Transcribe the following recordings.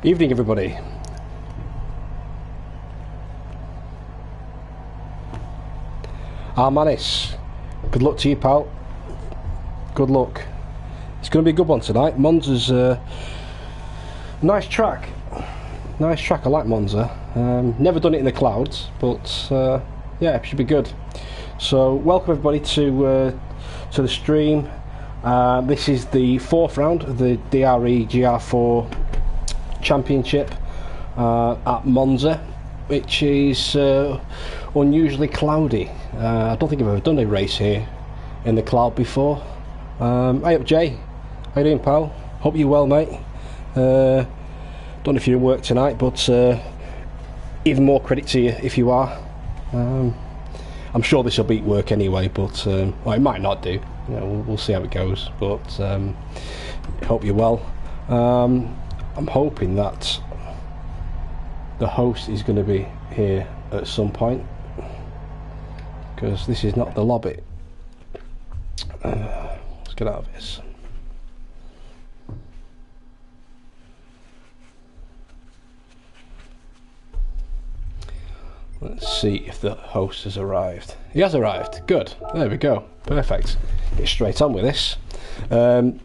Evening, everybody. Manis, good luck to you, pal. Good luck. It's going to be a good one tonight. Monza's nice track. Nice track. I like Monza. Never done it in the clouds, but yeah, it should be good. So, welcome everybody to the stream. This is the fourth round of the DRE GR4 Championship at Monza, which is unusually cloudy. I don't think I've ever done a race here in the cloud before. Hey up, Jay. How you doing, pal? Hope you're well, mate. Don't know if you're in work tonight, but even more credit to you if you are. I'm sure this will beat work anyway, but well, it might not do. You know, we'll see how it goes. But hope you're well. I'm hoping that the host is going to be here at some point, because this is not the lobby. Let's get out of this. Let's see if the host has arrived. He has arrived. Good. There we go. Perfect. Get straight on with this. Can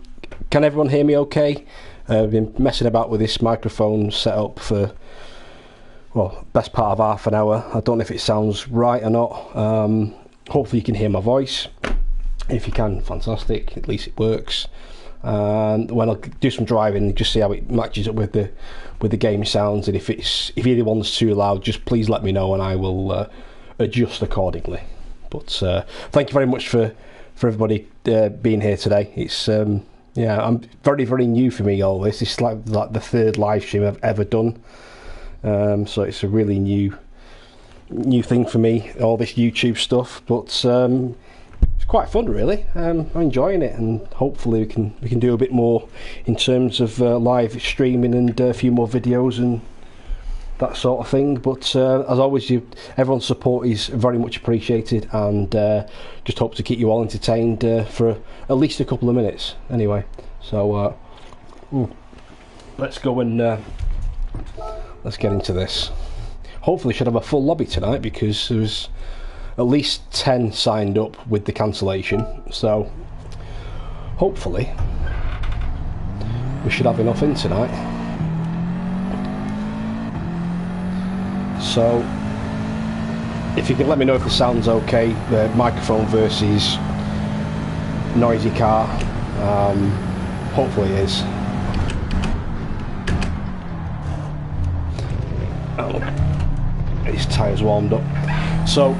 everyone hear me okay? I've been messing about with this microphone setup for, well, best part of half an hour. I don't know if it sounds right or not. Hopefully you can hear my voice. If you can, fantastic. At least it works. And when I do some driving, just see how it matches up with the game sounds. And if either one's too loud, just please let me know and I will adjust accordingly. But thank you very much for everybody being here today. It's yeah, I'm very new for me, all this. It's like the third live stream I've ever done. So it's a really new thing for me, all this YouTube stuff. But it's quite fun, really. I'm enjoying it, and hopefully we can do a bit more in terms of live streaming and a few more videos and that sort of thing. But as always, everyone's support is very much appreciated, and just hope to keep you all entertained for at least a couple of minutes anyway. So let's go and let's get into this. Hopefully should have a full lobby tonight, because there was at least 10 signed up with the cancellation, so hopefully we should have enough in tonight. So if you can let me know if the sound's okay, the microphone versus noisy car. Hopefully it is. Oh, his tyres warmed up. So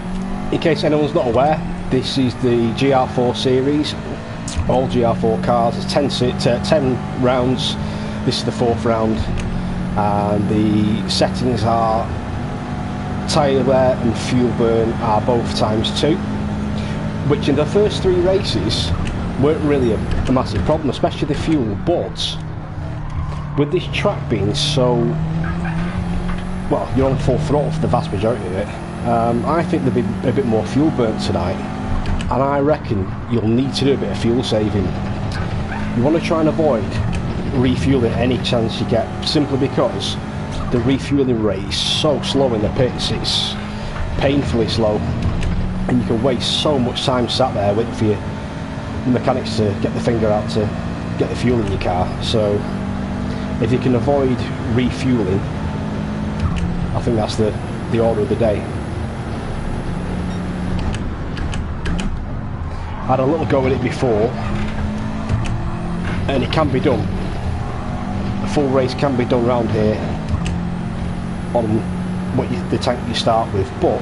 in case anyone's not aware, this is the GR4 series, all GR4 cars. It's 10 rounds. This is the fourth round, and the settings are tyre wear and fuel burn are both ×2, which in the first 3 races weren't really a massive problem, especially the fuel. But with this track being so, well, you're on full throttle for the vast majority of it, I think there'll be a bit more fuel burnt tonight, and I reckon you'll need to do a bit of fuel saving. You want to try and avoid refueling any chance you get, simply because the refueling rate is so slow in the pits. It's painfully slow, and you can waste so much time sat there waiting for your mechanics to get the finger out to get the fuel in your car. So if you can avoid refueling, I think that's the order of the day. I had a little go at it before, and it can be done. A full race can be done around here on the tank you start with, but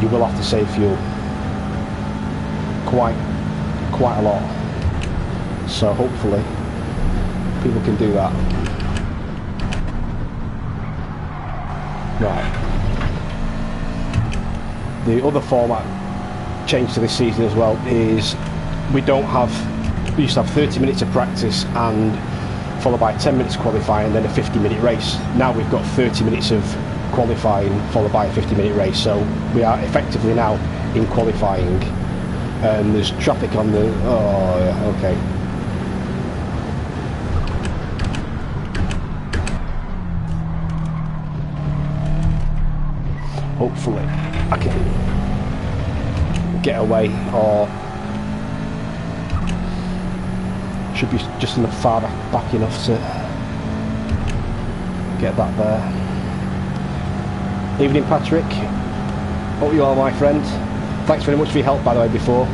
you will have to save fuel quite a lot. So hopefully people can do that. Right. The other format change to this season as well is we used to have 30 minutes of practice and followed by 10 minutes qualifying and then a 50-minute race. Now we've got 30 minutes of qualifying followed by a 50-minute race, so we are effectively now in qualifying, and there's traffic on the, oh yeah, okay. hopefully I can get away, or should be just enough far back enough to get that there. Evening Patrick, hope you are my friend. Thanks very much for your help by the way before,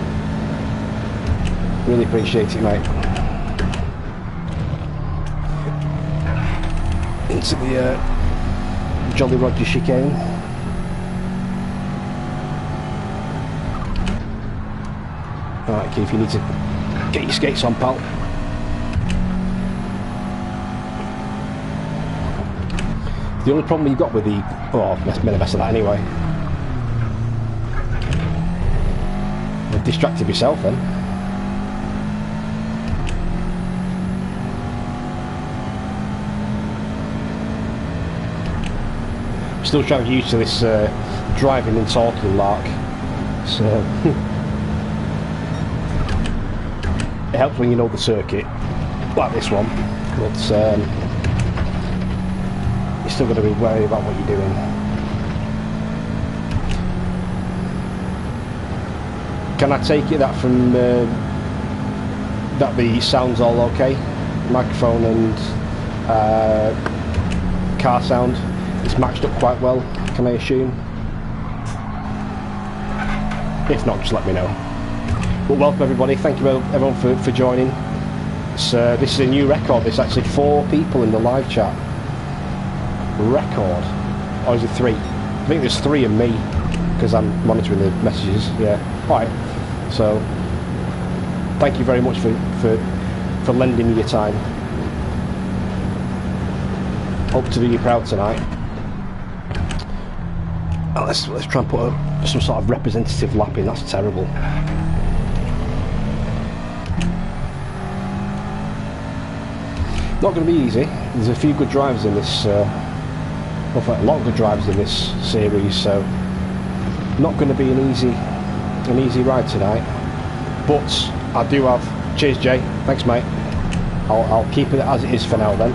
really appreciate it mate. Into the Jolly Roger chicane. Alright Keith, you need to get your skates on pal. The only problem you've got with the... oh, I've made a mess of that anyway. You've distracted yourself then. Still trying to get used to this driving and talking lark. So it helps when you know the circuit, like this one, but you're still got to be wary about what you're doing. Can I take it that from that the sound's all okay? Microphone and car sound, it's matched up quite well, can I assume? If not, just let me know. But welcome everybody, thank you everyone for joining. This is a new record, there's actually 4 people in the live chat. Record, or is it 3? I think there's 3 in me, because I'm monitoring the messages, yeah. Alright, so thank you very much for lending me your time. Hope to do you proud tonight. Oh, let's try and put some sort of representative lap in, that's terrible. Not going to be easy. There's a few good drivers in this, a lot of good drivers in this series, so not going to be an easy ride tonight. But I do have, cheers Jay, thanks mate. I'll keep it as it is for now then.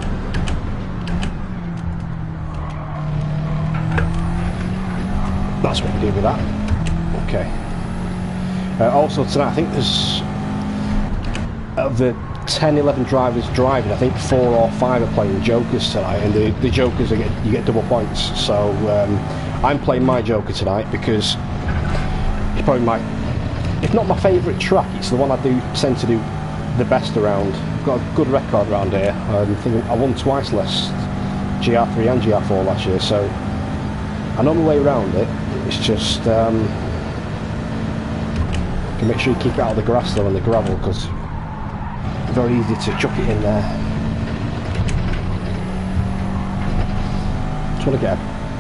That's what we do with that. Okay. Also tonight, I think there's of the 10-11 drivers driving, I think 4 or 5 are playing jokers tonight, and the jokers you get double points. So I'm playing my joker tonight because it's probably if not my favourite track, it's the one I do tend to do the best around. I've got a good record around here. I think I won twice last GR3 and GR4 last year, so I know my way around it. It's just can make sure you keep it out of the grass though and the gravel, because it's very easy to chuck it in there. Just want to get a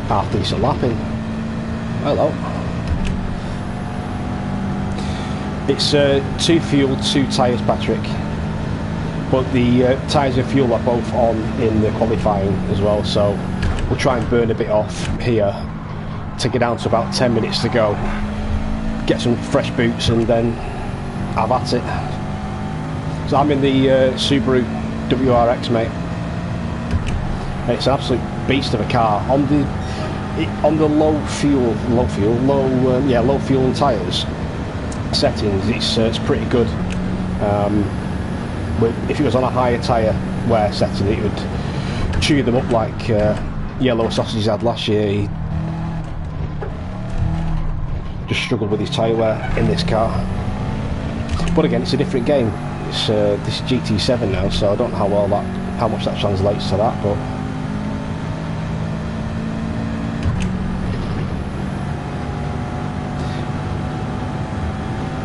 half decent lap in. Hello. It's 2 fuel, 2 tyres, Patrick. But the tyres and fuel are both on in the qualifying as well, so we'll try and burn a bit off here to get down to about 10 minutes to go. Get some fresh boots and then have at it. So I'm in the Subaru WRX, mate. It's an absolute beast of a car. On the low fuel and tyres settings, it's pretty good. But if it was on a higher tyre wear setting, it would chew them up like yellow sausages had last year. He just struggled with his tyre wear in this car. But again, it's a different game. It's this is GT7 now, so I don't know how much that translates to that, but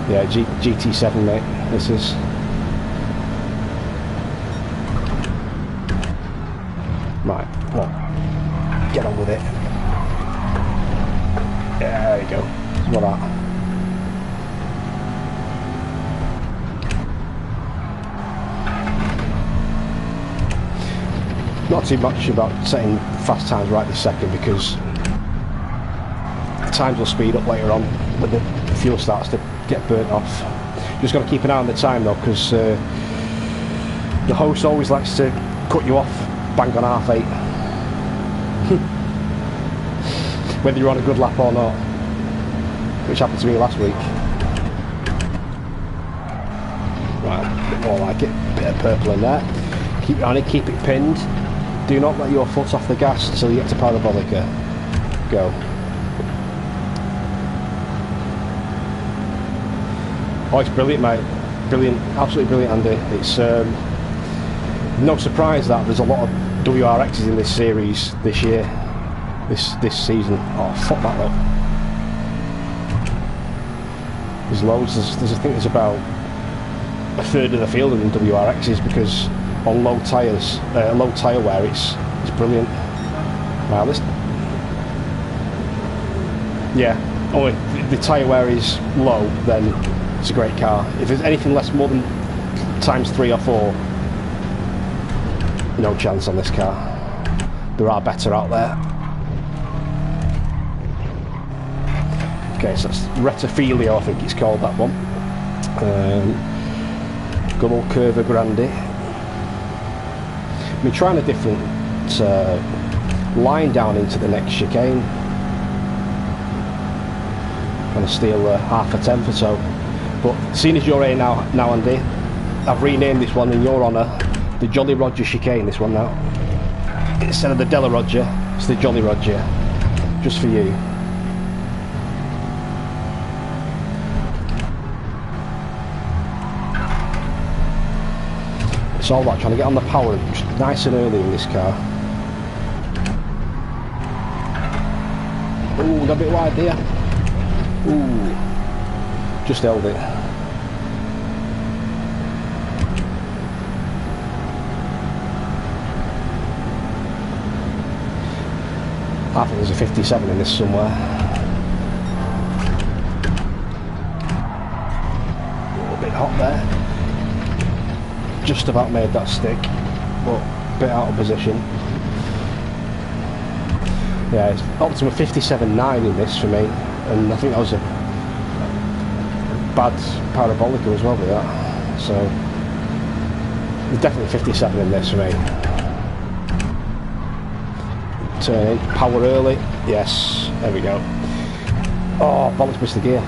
yeah, GT7 mate, this is. Right, well, get on with it. Yeah, there you go. It's not that. Not too much about setting fast times right this second, because times will speed up later on when the fuel starts to get burnt off. Just got to keep an eye on the time though, because the host always likes to cut you off bang on 8:30. whether you're on a good lap or not, which happened to me last week. Right, a bit more like it, bit of purple in there. Keep on it, keep it pinned. Do not let your foot off the gas until you get to Parabolica. Go. Oh, it's brilliant, mate. Brilliant, absolutely brilliant, Andy. It's no surprise that there's a lot of WRXs in this series this year, this season. Oh, fuck that up. There's loads. There's I think there's about a third of the field in WRXs because on low tyres, low tyre wear, it's brilliant. Wow, this. Yeah. Oh, if the tyre wear is low, then it's a great car. If there's anything less more than times 3 or 4, no chance on this car. There are better out there. Okay, so that's Retafilio, I think it's called, that one. Good old Curva Grande. We're trying a different line down into the next chicane. Trying to steal half a tenth or so. But seeing as you're here now Andy, I've renamed this one in your honour the Jolly Roger chicane, this one now. Instead of the Della Roger, it's the Jolly Roger. Just for you. It's all about trying to get on the power nice and early in this car. Ooh, got a bit wide there. Ooh, just held it. I think there's a 57 in this somewhere. A little bit hot there. Just about made that stick, but a bit out of position. Yeah, it's up to a 57.9 in this for me, and I think that was a bad Parabolica as well with that. So there's definitely 57 in this for me. Turn in, power early, yes, there we go. Oh, bollocks, missed the gear.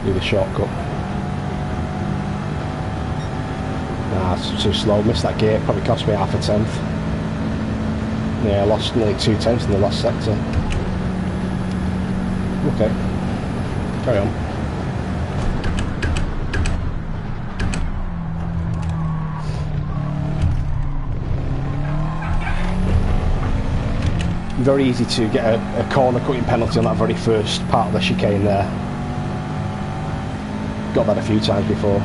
Do the shortcut. Nah, it's too slow, missed that gear, probably cost me half a tenth. Yeah, I lost nearly 2 tenths in the last sector. Okay, carry on. Very easy to get a corner cutting penalty on that very first part of the chicane there. Got that a few times before.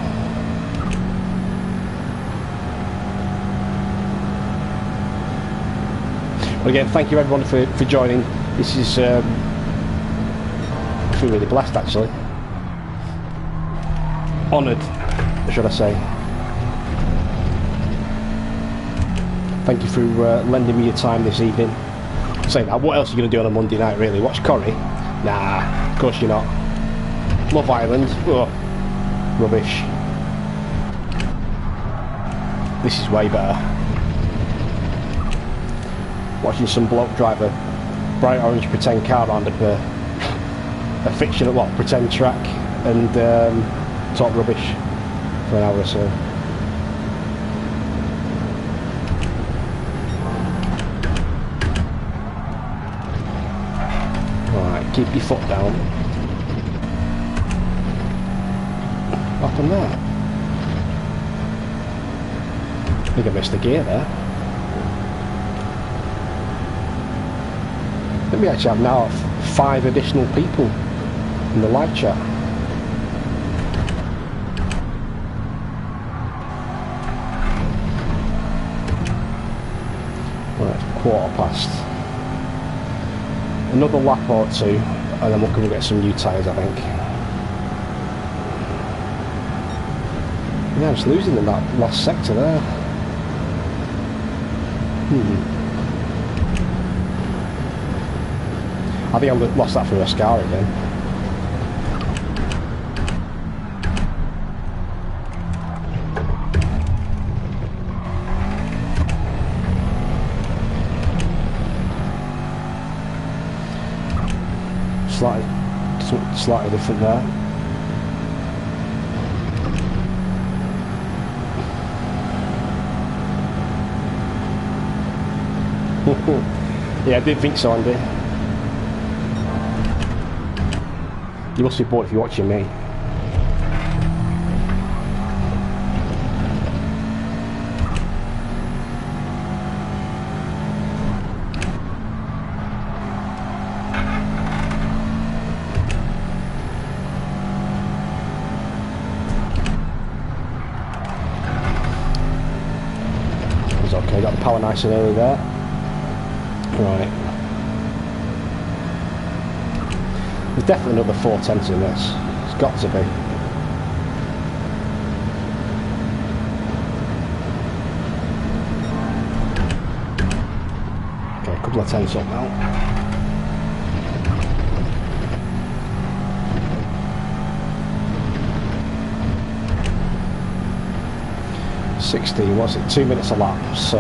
But again, thank you everyone for joining. This is I feel really blessed actually. Honoured, should I say. Thank you for lending me your time this evening. Saying that, what else are you going to do on a Monday night really? Watch Corrie? Nah, of course you're not. Love Island? Oh, rubbish. This is way better. Watching some bloke drive a bright orange pretend car around a fictional, what, pretend track and talk rubbish for an hour or so. Keep your foot down. What happened there? I think I missed the gear there. Then we actually have now 5 additional people in the live chat. Right, 1/4. Another lap or 2 and then we'll come and get some new tyres, I think. Yeah, I'm just losing in that last sector there. I think I've lost that through a scar again. slightly different there. Yeah, I didn't think so, Andy. You must be bored if you're watching me. It's okay, got the power nice and early there. Right. There's definitely another 410s in this. It's got to be. Okay, a couple of 10s up now. What's it? 2 minutes a lap, so.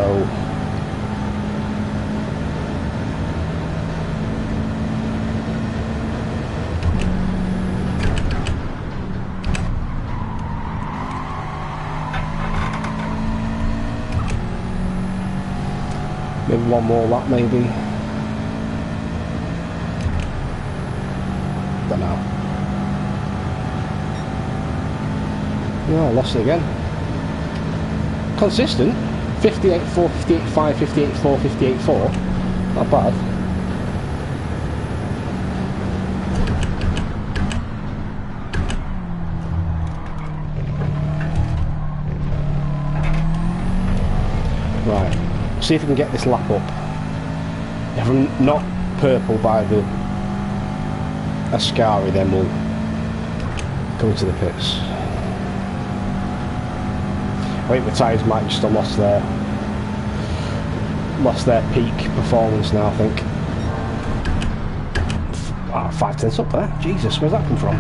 Maybe one more lap, maybe. Don't know. No, I lost it again. Consistent. 58.4, 58.5, 58.4, 58.4. Not bad. Right. See if we can get this lap up. If I'm not purple by the Ascari, then we'll go into the pits. I think the tyres might just have lost their peak performance now, I think. 5/10 up there. Jesus, where's that come from?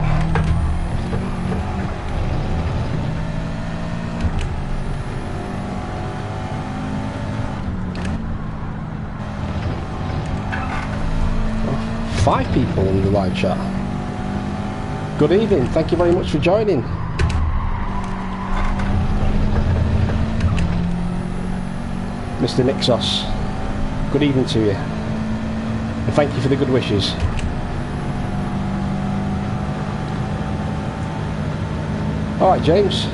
Five people in the live chat. Good evening, thank you very much for joining. Mr. Nixos, good evening to you. And thank you for the good wishes. Alright, James.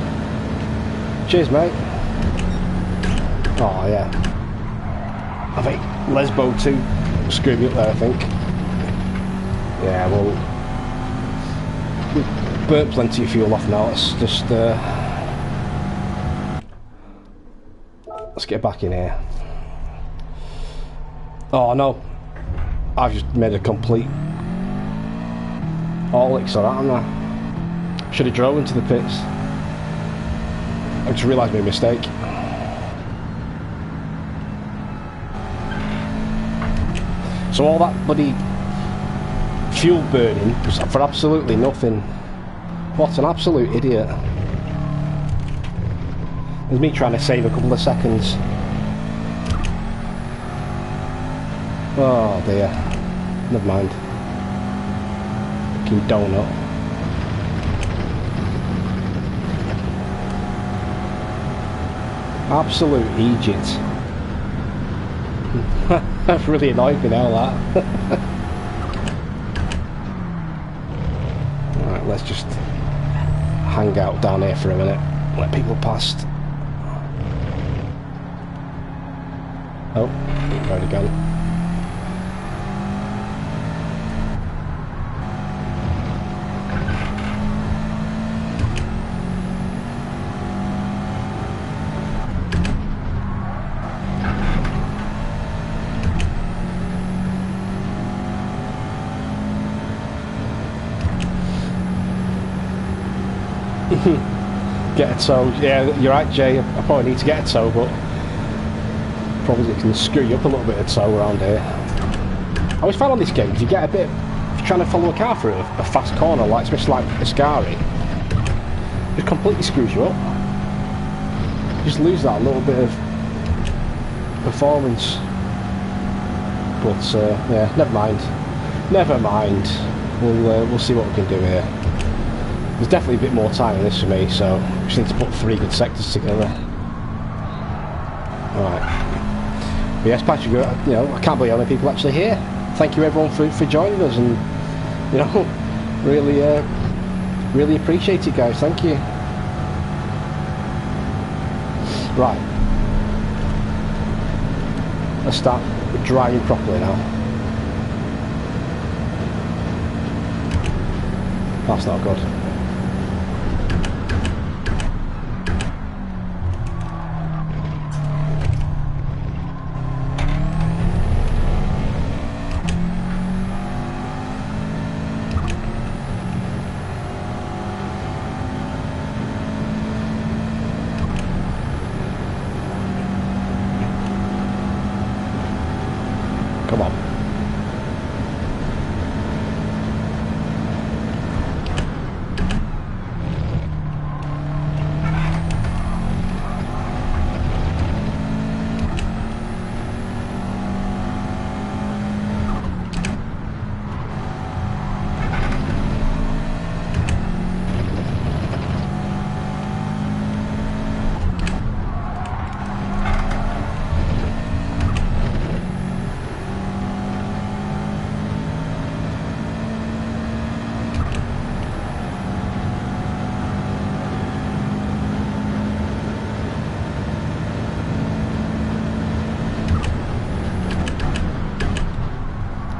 Cheers, mate. Oh, yeah. I think Lesbo 2 screwed me up there, I think. Yeah, well, we've burnt plenty of fuel off now. Let's just let's get back in here. Oh no, I've just made a complete Orlix on that, haven't I? Should have drove into the pits. I just realised my mistake. So all that bloody fuel burning was for absolutely nothing. What an absolute idiot. There's me trying to save a couple of seconds. Oh dear. Never mind. Fucking donut. Absolute Egypt. That's really annoyed me now, that. Right, let's just hang out down here for a minute. Let people past. Oh, already gone. Get a tow. Yeah, you're right, Jay. I probably need to get a tow, but probably it can screw you up a little bit of tow around here. I always find on this game, if you get a bit, if you're trying to follow a car through a fast corner, like especially like Ascari, it completely screws you up. You just lose that little bit of performance. But yeah, never mind. Never mind. we'll see what we can do here. There's definitely a bit more time in this for me, so we just need to put 3 good sectors together. Alright. But yes, Patrick, you know, I can't believe how many people actually here. Thank you everyone for joining us, and you know, really appreciate it, guys. Thank you. Right. Let's start driving properly now. That's not good. Come on.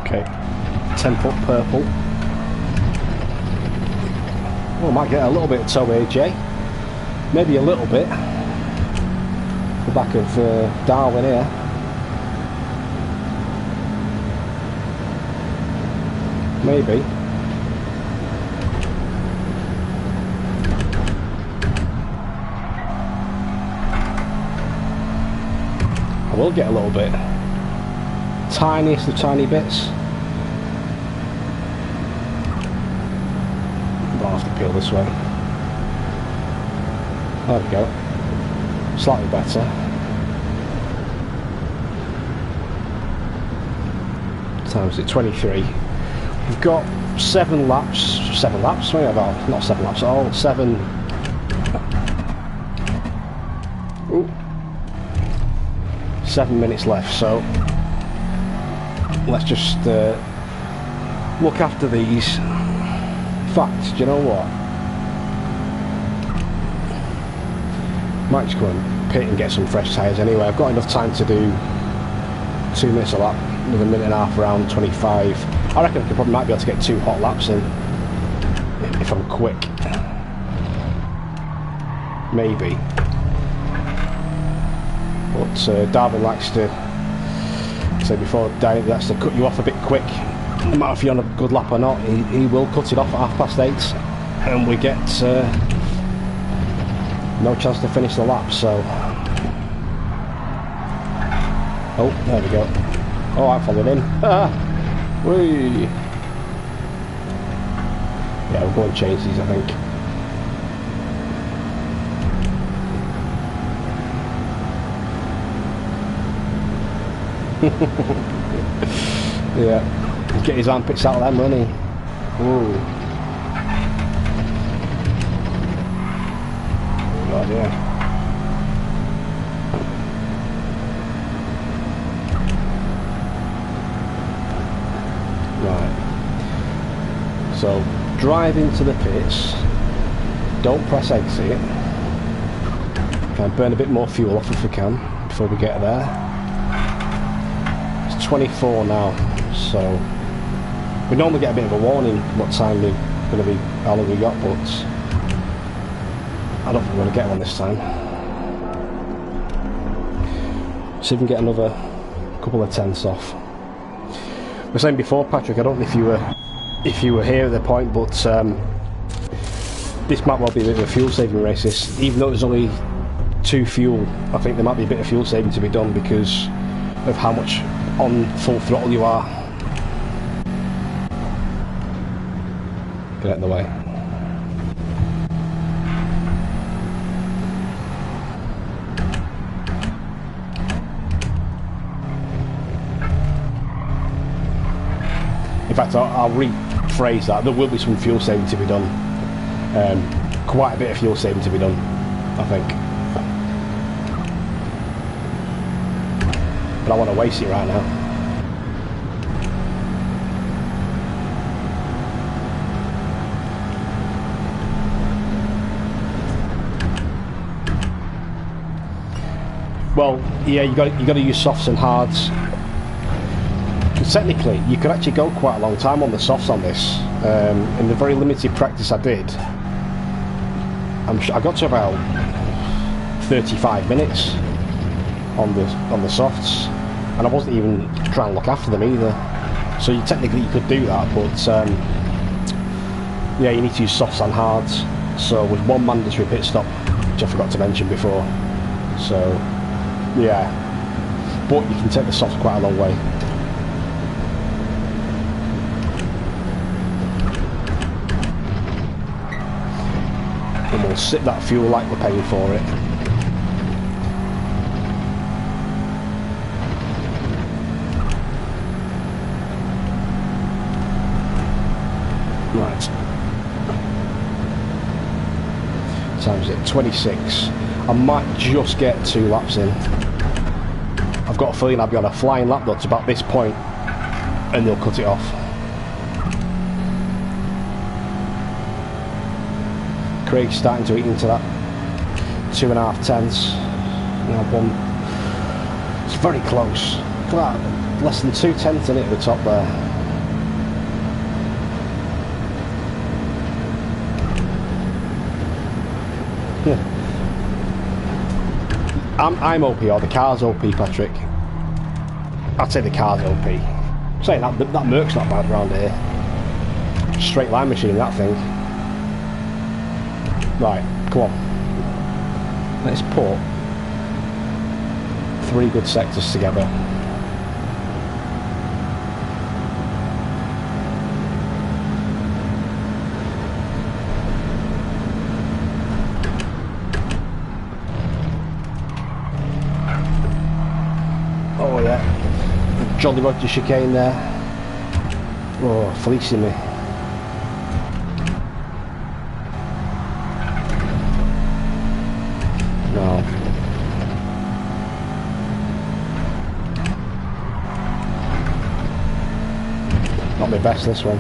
Okay, 10-foot purple. Oh, I might get a little bit of tow AJ. Maybe a little bit. The back of Darwin here. Maybe. I will get a little bit. Tiniest of tiny bits. I'll have to peel this way. There we go. Slightly better. Times it 23. We've got 7 laps. 7 laps? Well, not 7 laps at all. 7. Ooh. 7 minutes left. So let's just look after these. In fact, do you know what? Might just go and pit and get some fresh tyres anyway. I've got enough time to do 2 minutes a lap, another minute and a half around 25. I reckon I probably might be able to get 2 hot laps in if I'm quick. Maybe. But Darwin likes to say before Darwin likes to cut you off a bit quick. No matter if you're on a good lap or not, he will cut it off at 8:30, and we get no chance to finish the lap. So, oh, there we go. Oh, I followed him. Whee! Yeah, we'll go and change these, I think. Yeah. Get his armpits out of them, won't he? Ooh. God, yeah. Right. So, drive into the pits. Don't press exit. Can burn a bit more fuel off if we can before we get there. It's 24 now, so we normally get a bit of a warning what time we're going to be, how long we got, but I don't think we're going to get one this time. See if we can get another couple of tenths off. I was saying before, Patrick, I don't know if you were here at the point, but this might well be a bit of a fuel saving race. This, even though there's only 2 fuel, I think there might be a bit of fuel saving to be done because of how much on full throttle you are. Get out of the way. In fact, I'll phrase that, there will be some fuel saving to be done. Quite a bit of fuel saving to be done, I think. But I want to waste it right now. Well, yeah, you got to use softs and hards. Because technically, you could actually go quite a long time on the softs on this. In the very limited practice I did, I got to about 35 minutes on the softs, and I wasn't even trying to look after them either. So technically you could do that, but yeah, you need to use softs and hards. So with one mandatory pit stop, which I forgot to mention before. So yeah, but you can take the softs quite a long way. And we'll sip that fuel like we're paying for it. Right. Time's it 26. I might just get 2 laps in. I've got a feeling I'll be on a flying lap though to about this point, and they'll cut it off. Craig's starting to eat into that 2.5 tenths. Now 1. It's very close. Look at that, less than 2 tenths in it at the top there. Yeah. I'm OP or the car's OP, Patrick. I'd say the car's OP. Saying that Merc's not bad around here. Straight line machine, that thing. Right, come on. Let's put 3 good sectors together. Oh yeah, the Jolly Roger chicane there. Oh, fleecing me. No. Not my best, this one.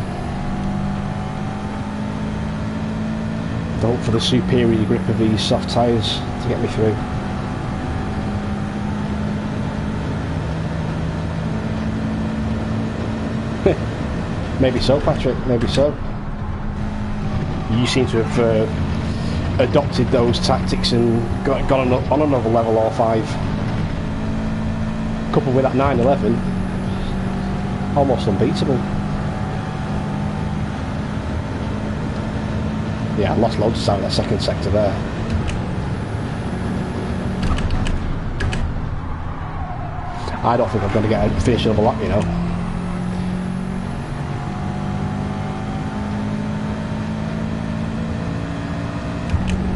Hope for the superior grip of these soft tyres to get me through. Maybe so, Patrick, maybe so. You seem to have adopted those tactics and gone on another level or 5. Coupled with that 911, almost unbeatable. Yeah, I lost loads of time in that second sector there. I don't think I'm going to get a finish another lap, you know.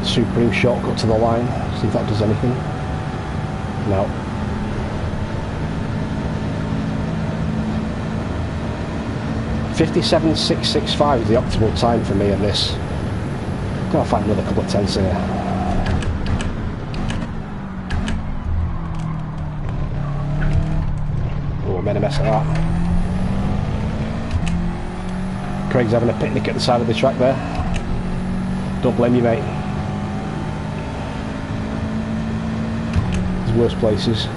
Supreme shortcut to the line, see if that does anything. No. .57.665 is the optimal time for me on this. Gotta find another couple of tenths here. Oh, I made a mess of that. Craig's having a picnic at the side of the track there. Don't blame you, mate. Worse places.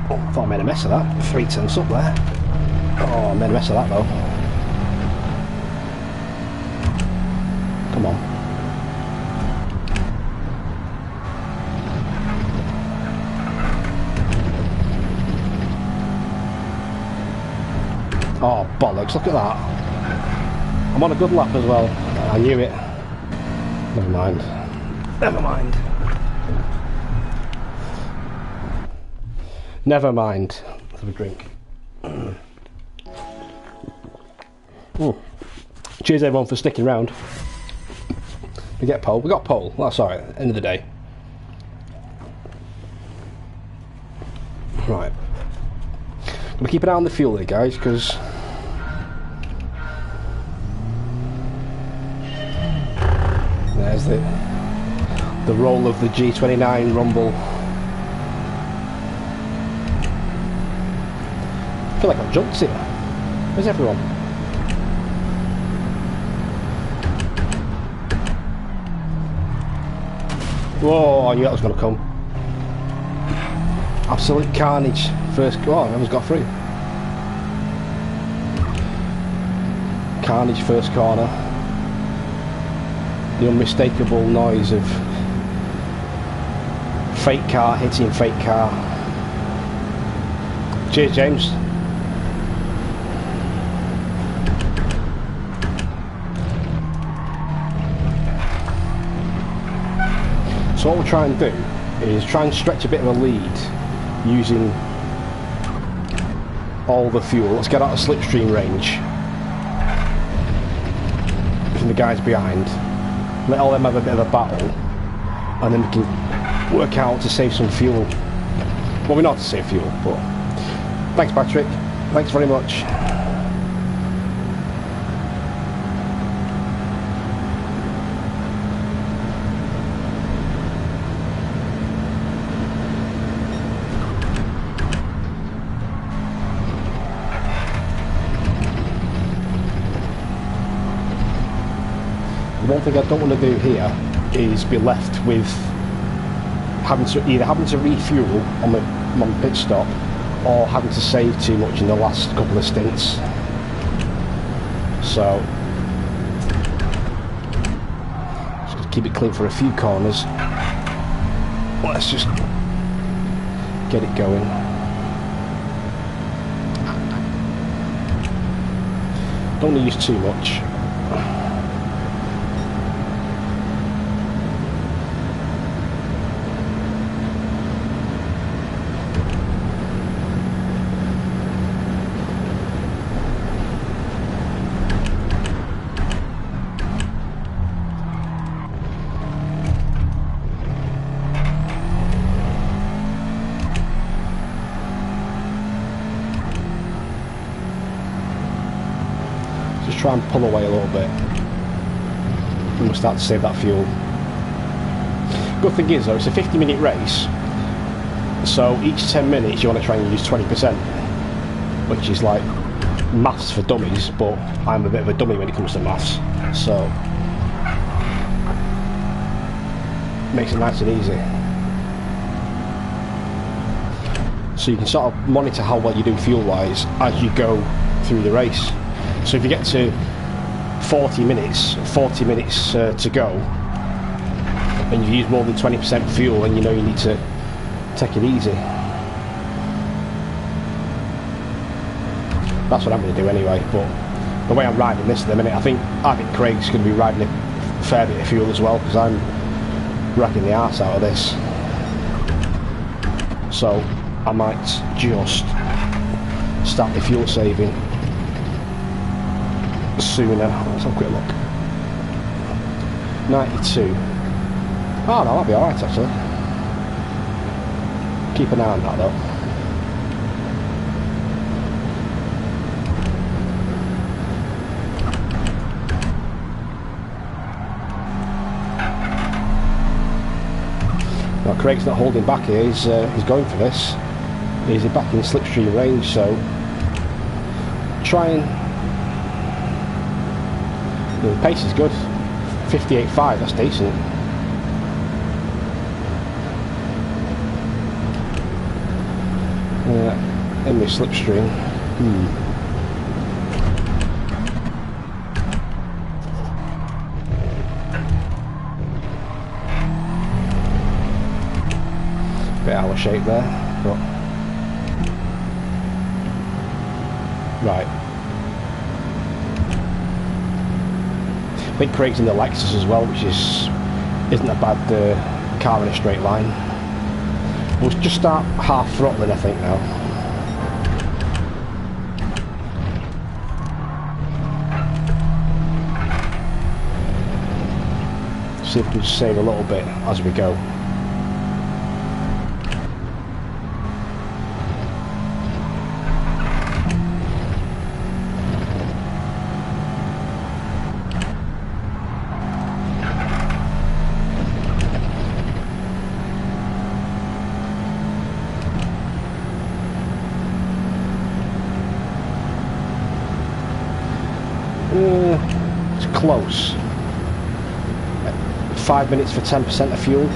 Oh, I thought I made a mess of that. 3 tenths up there. Oh, I made a mess of that though. Come on. Oh, bollocks, look at that. I'm on a good lap as well. I knew it. Never mind. Never mind. Never mind. Let's have a drink. Cheers everyone for sticking around. We get pole. We got pole. That's alright. End of the day. Right. Gonna keep an eye on the fuel here, guys, because there's the roll of the G29 rumble. I feel like I've jumped here. Where's everyone? Whoa, I knew that was going to come. Absolute carnage. First, oh, I almost got through. Carnage first corner. The unmistakable noise of fake car hitting fake car. Cheers, James. So what we'll try and do is try and stretch a bit of a lead using all the fuel. Let's get out of slipstream range from the guys behind. Let all them have a bit of a battle, and then we can work out to save some fuel. Well, we're not to save fuel, but thanks, Patrick. Thanks very much. One thing I don't want to do here is be left with having to refuel on my pit stop, or having to save too much in the last couple of stints. So just gonna keep it clean for a few corners. Let's just get it going. Don't want to use too much. Try and pull away a little bit, and we'll start to save that fuel. Good thing is though, it's a 50-minute race, so each 10 minutes you want to try and use 20%, which is like maths for dummies, but I'm a bit of a dummy when it comes to maths, so makes it nice and easy. So you can sort of monitor how well you do fuel wise as you go through the race. So if you get to 40 minutes to go, and you use more than 20% fuel, then you know you need to take it easy. That's what I'm going to do anyway, but the way I'm riding this at the minute, I think Craig's going to be riding a fair bit of fuel as well, because I'm wrecking the arse out of this. So I might just start the fuel saving sooner. Let's have a quick look. 92. Oh no, that'll be alright actually. Keep an eye on that though. Now Craig's not holding back here, he's going for this. He's back in slipstream range, so try and the pace is good. 58.5, that's decent. In my slipstream. Bit out of shape there, but right. I think Craig's in the Lexus as well, which isn't a bad car in a straight line. We'll just start half throttling, I think, now. See if we can just save a little bit as we go. It's close. 5 minutes for 10% of fuel.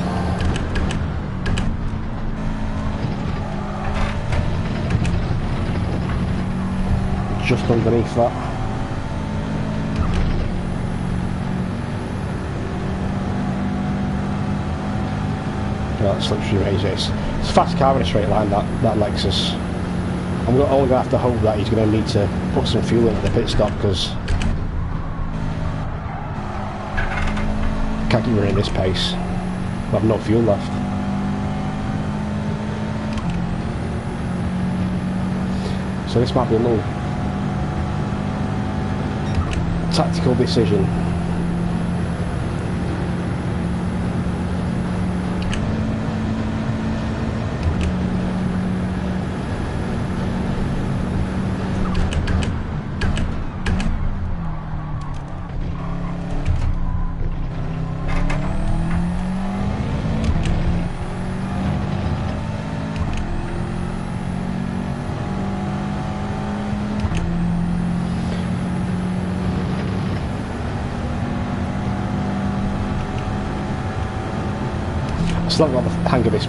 Just underneath that. That slipstream Razer. It's a fast car in a straight line, that Lexus. I'm only going to have to hope that he's going to need to put some fuel in at the pit stop, because I can't keep running this pace. I have no fuel left. So this might be a little tactical decision. I've still not got the hang of this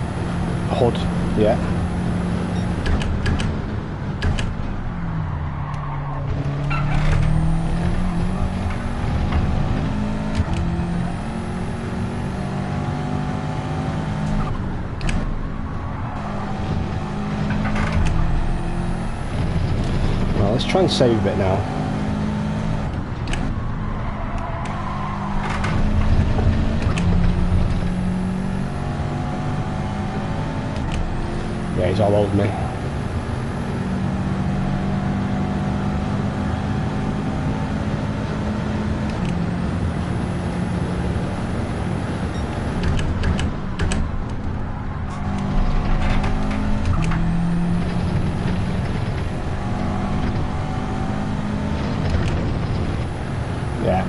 hood yet. Well, let's try and save a bit now. Yeah, he's all over me. Yeah.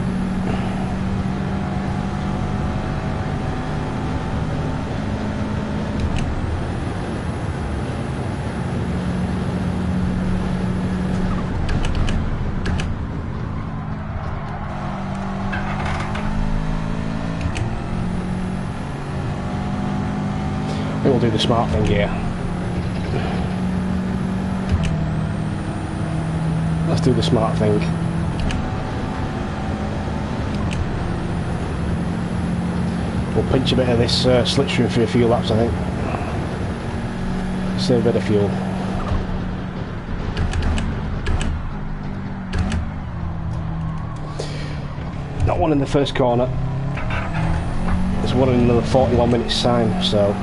We'll do the smart thing here. Let's do the smart thing. We'll pinch a bit of this slipstream for a few laps, I think. Save a bit of fuel. Not one in the first corner. There's one in another 41 minutes time, so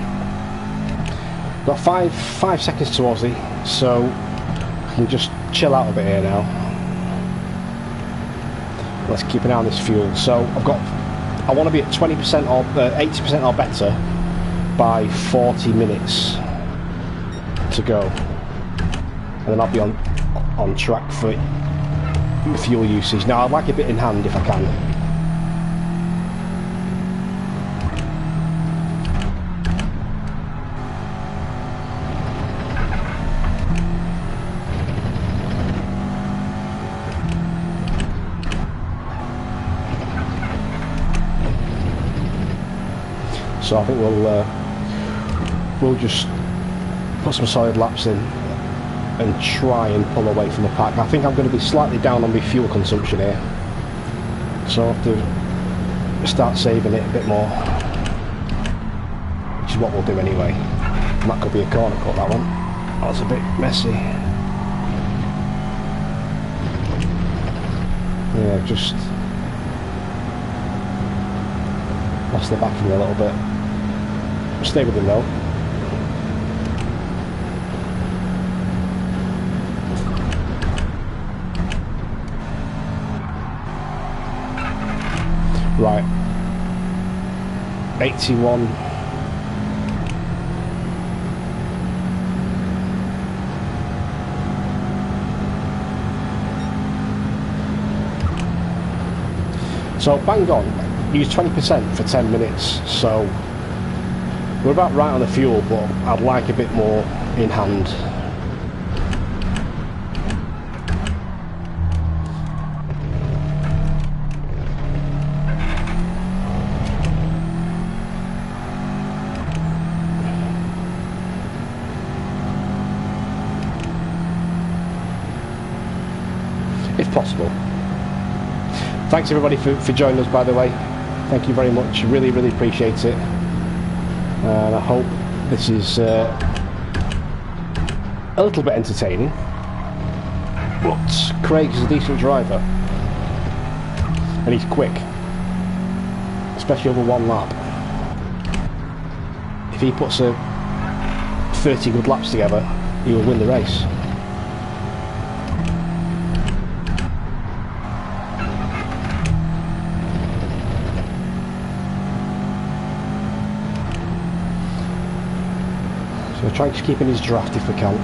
got five seconds to Aussie, so I can just chill out a bit here now. Let's keep an eye on this fuel. So I want to be at 20% or 80% or better by 40 minutes to go, and then I'll be on track for fuel usage. Now I'd like a bit in hand if I can. So I think we'll just put some solid laps in and try and pull away from the pack. I think I'm going to be slightly down on my fuel consumption here, so I'll have to start saving it a bit more, which is what we'll do anyway. And that could be a corner cut, that one. That's a bit messy. Yeah, just lost the back of me a little bit. Stay with him though. Right. 81. So bang on, use 20% for 10 minutes, so we're about right on the fuel, but I'd like a bit more in hand. If possible. Thanks everybody for joining us, by the way. Thank you very much, really appreciate it, and I hope this is a little bit entertaining. But Craig is a decent driver and he's quick, especially over one lap. If he puts 30 good laps together, he will win the race. So we're trying to keep in his draft if we can.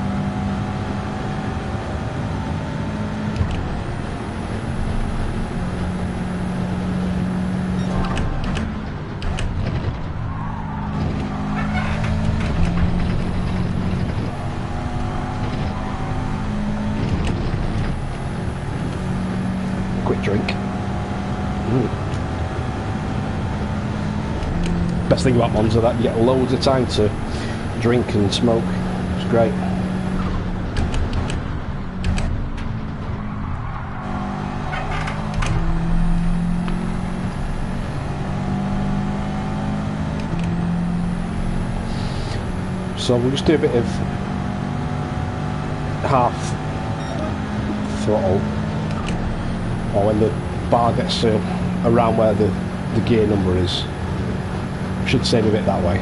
Quick drink. Best thing about Monza, that you get loads of time to drink and smoke. It's great. So we'll just do a bit of half throttle, or when the bar gets around where the gear number is. Should save a bit that way,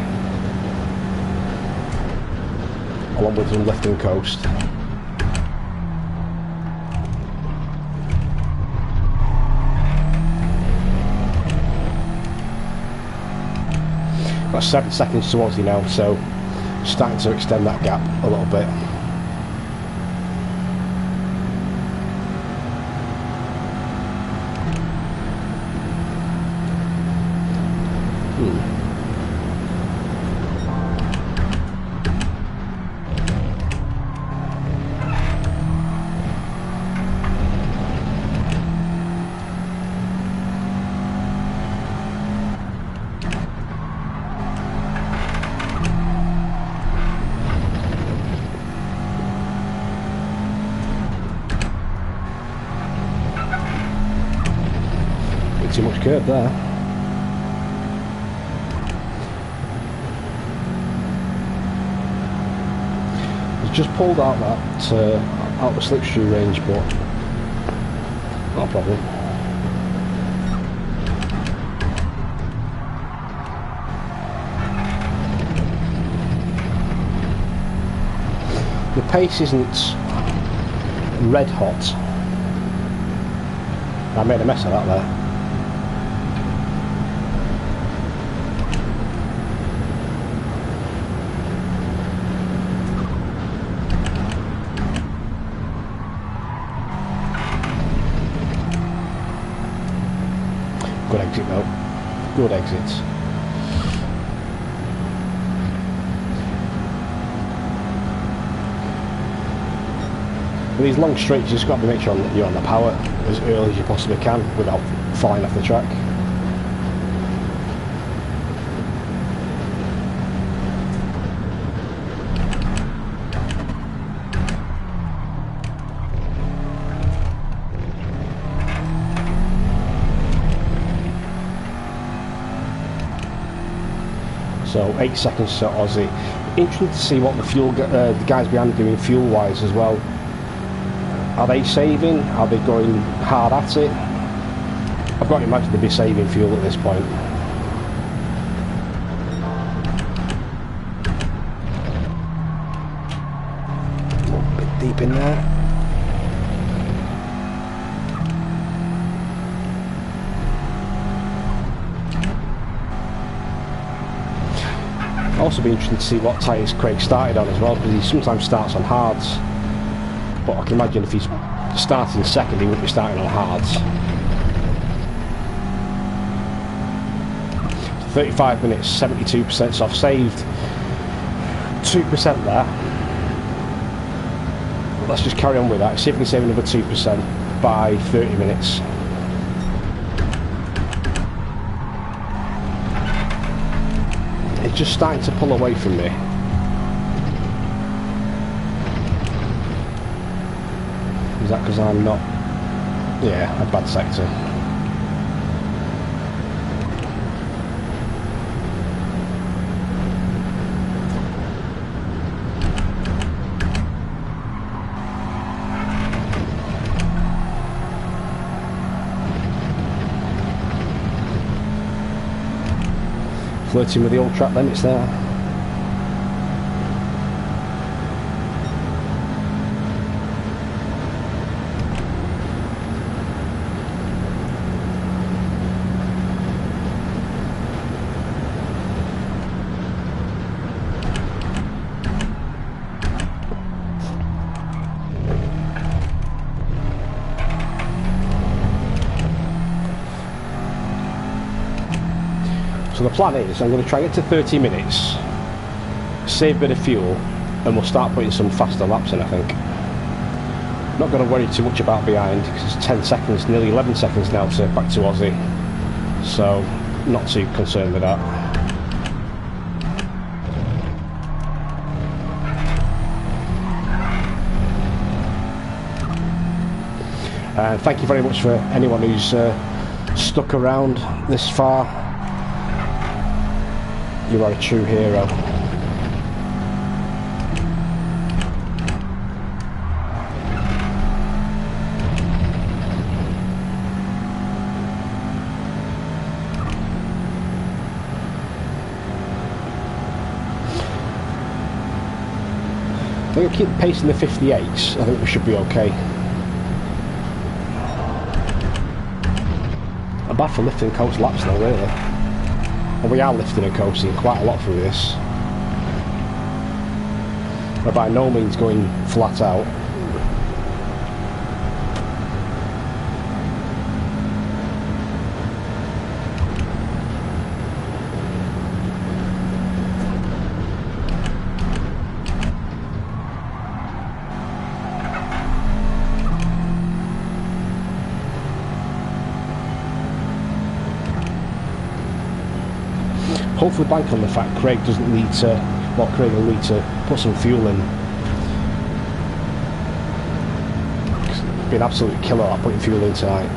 along with some lift and coast. Got 7 seconds towards you now, so starting to extend that gap a little bit. Too much curb there. He's just pulled out that out the slipstream range, but not a problem. The pace isn't red hot. I made a mess of that there. Good exit though. Good exit. With these long straights, you just got to make sure that you're on the power as early as you possibly can without flying off the track. So 8 seconds to Aussie. Interesting to see what the guys behind are doing fuel wise as well. Are they saving? Are they going hard at it? I've got to imagine they'd be saving fuel at this point. A bit deep in there. Also be interesting to see what tyres Craig started on as well, because he sometimes starts on hards, but I can imagine if he's starting second he wouldn't be starting on hards. 35 minutes, 72%, so I've saved 2% there. Let's just carry on with that, see if we can save another 2% by 30 minutes. It's just starting to pull away from me. Is that because I'm not... yeah, a bad sector. Flirting with the old track limits there. So the plan is I'm going to try and get to 30 minutes, save a bit of fuel, and we'll start putting some faster laps in, I think. Not going to worry too much about behind, because it's 10 seconds, nearly 11 seconds now to back to Aussie. So not too concerned with that. And thank you very much for anyone who's stuck around this far. You are a true hero. I think we'll keep pacing the 58s. I think we should be okay. I'm bad for lifting coast laps though, really. And we are lifting and coasting quite a lot through this. We're by no means going flat out. Hopefully bank on the fact Craig doesn't need to, well, Craig will need to put some fuel in. It's been an absolute killer at putting fuel in tonight.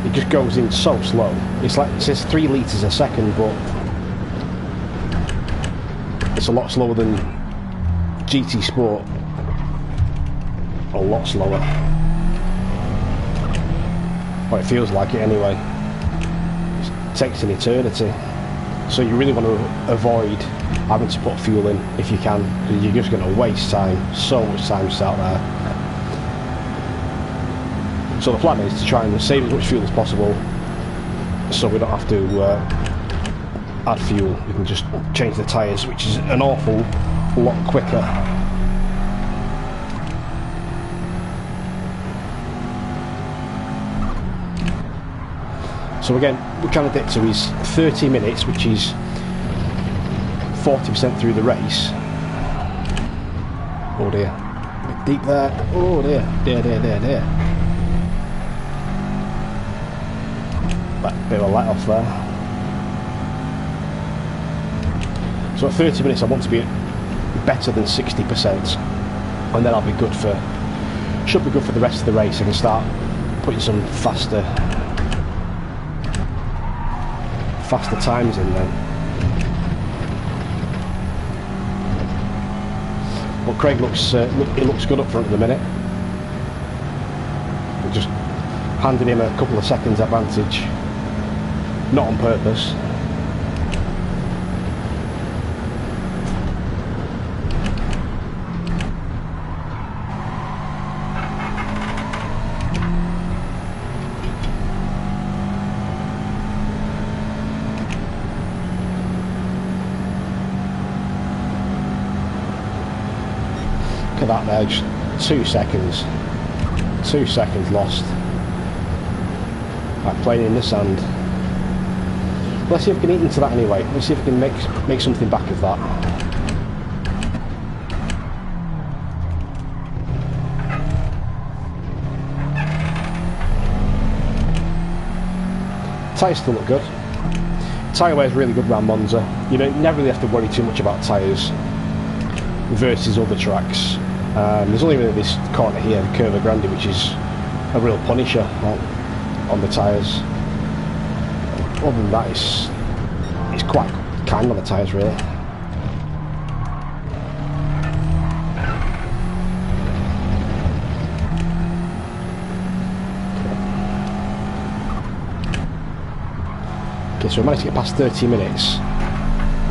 It just goes in so slow. It's like, it says 3 litres a second, but it's a lot slower than GT Sport. A lot slower. Well, it feels like it anyway. It takes an eternity. So you really want to avoid having to put fuel in if you can, because you're just going to waste time, so much time just out there. So the plan is to try and save as much fuel as possible, so we don't have to add fuel. We can just change the tyres, which is an awful lot quicker. So again, we're trying to get to is 30 minutes, which is 40% through the race. Oh dear, a bit deep there. Oh dear, dear. That bit of a let off there. So at 30 minutes I want to be better than 60%, and then I'll be good for, should be good for the rest of the race. I can start putting some faster times in then. But Craig looks good up front at the minute. Just handing him a couple of seconds advantage, not on purpose. at that there, just 2 seconds. 2 seconds lost. Like playing in the sand. Let's see if we can eat into that anyway. Let's see if we can make something back of that. Tyres still look good. Tyre Wear is really good around Monza. You never really have to worry too much about tyres versus other tracks. There's only really this corner here, the Curva Grande, which is a real punisher on the tyres. Other than that, it's quite kind on the tyres, really. Okay, so we managed to get past 30 minutes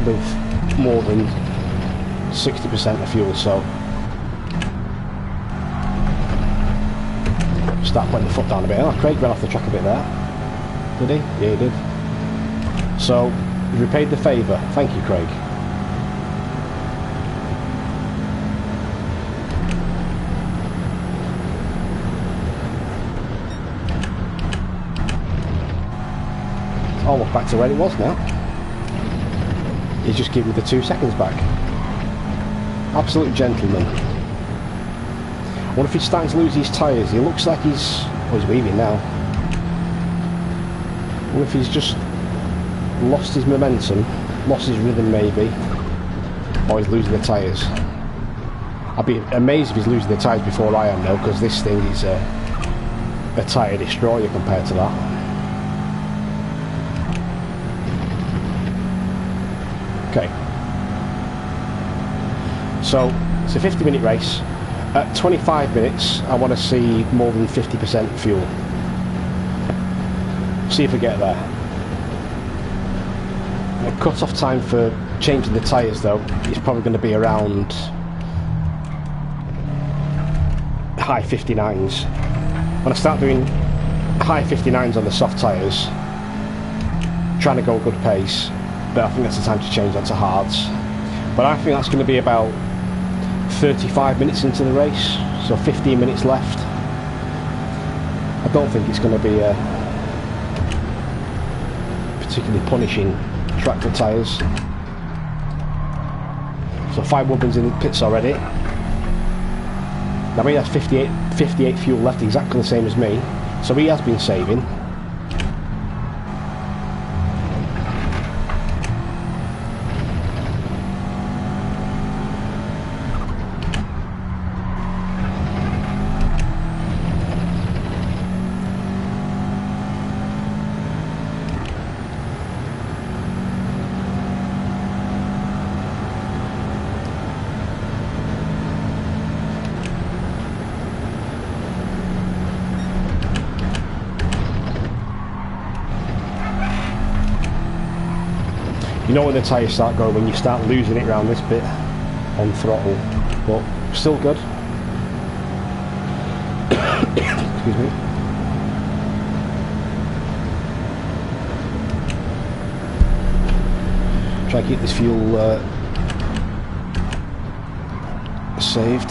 with more than 60% of fuel, so start putting the foot down a bit. Oh, Craig ran off the track a bit there. Did he? Yeah, he did. So, he's repaid the favour. Thank you, Craig. It's almost back to where it was now. He's just giving me the 2 seconds back. Absolute gentleman. I wonder if he's starting to lose his tyres. He looks like he's weaving now. I wonder if he's just lost his momentum, lost his rhythm maybe, or he's losing the tyres. I'd be amazed if he's losing the tyres before I am though, because this thing is a tyre destroyer compared to that. Okay. So, it's a 50-minute race. At 25 minutes, I want to see more than 50% fuel. See if we get there. The cut-off time for changing the tyres, though, is probably going to be around high 59s. When I start doing high 59s on the soft tyres, trying to go a good pace, but I think that's the time to change that to hards. But I think that's going to be about 35 minutes into the race, so 15 minutes left. I don't think it's going to be a particularly punishing track for tyres. So 5 Woodman's in the pits already. Now he has 58 fuel left, exactly the same as me, so he has been saving. You know when the tyres start going, when you start losing it around this bit on throttle, but still good. Excuse me. Try to keep this fuel saved.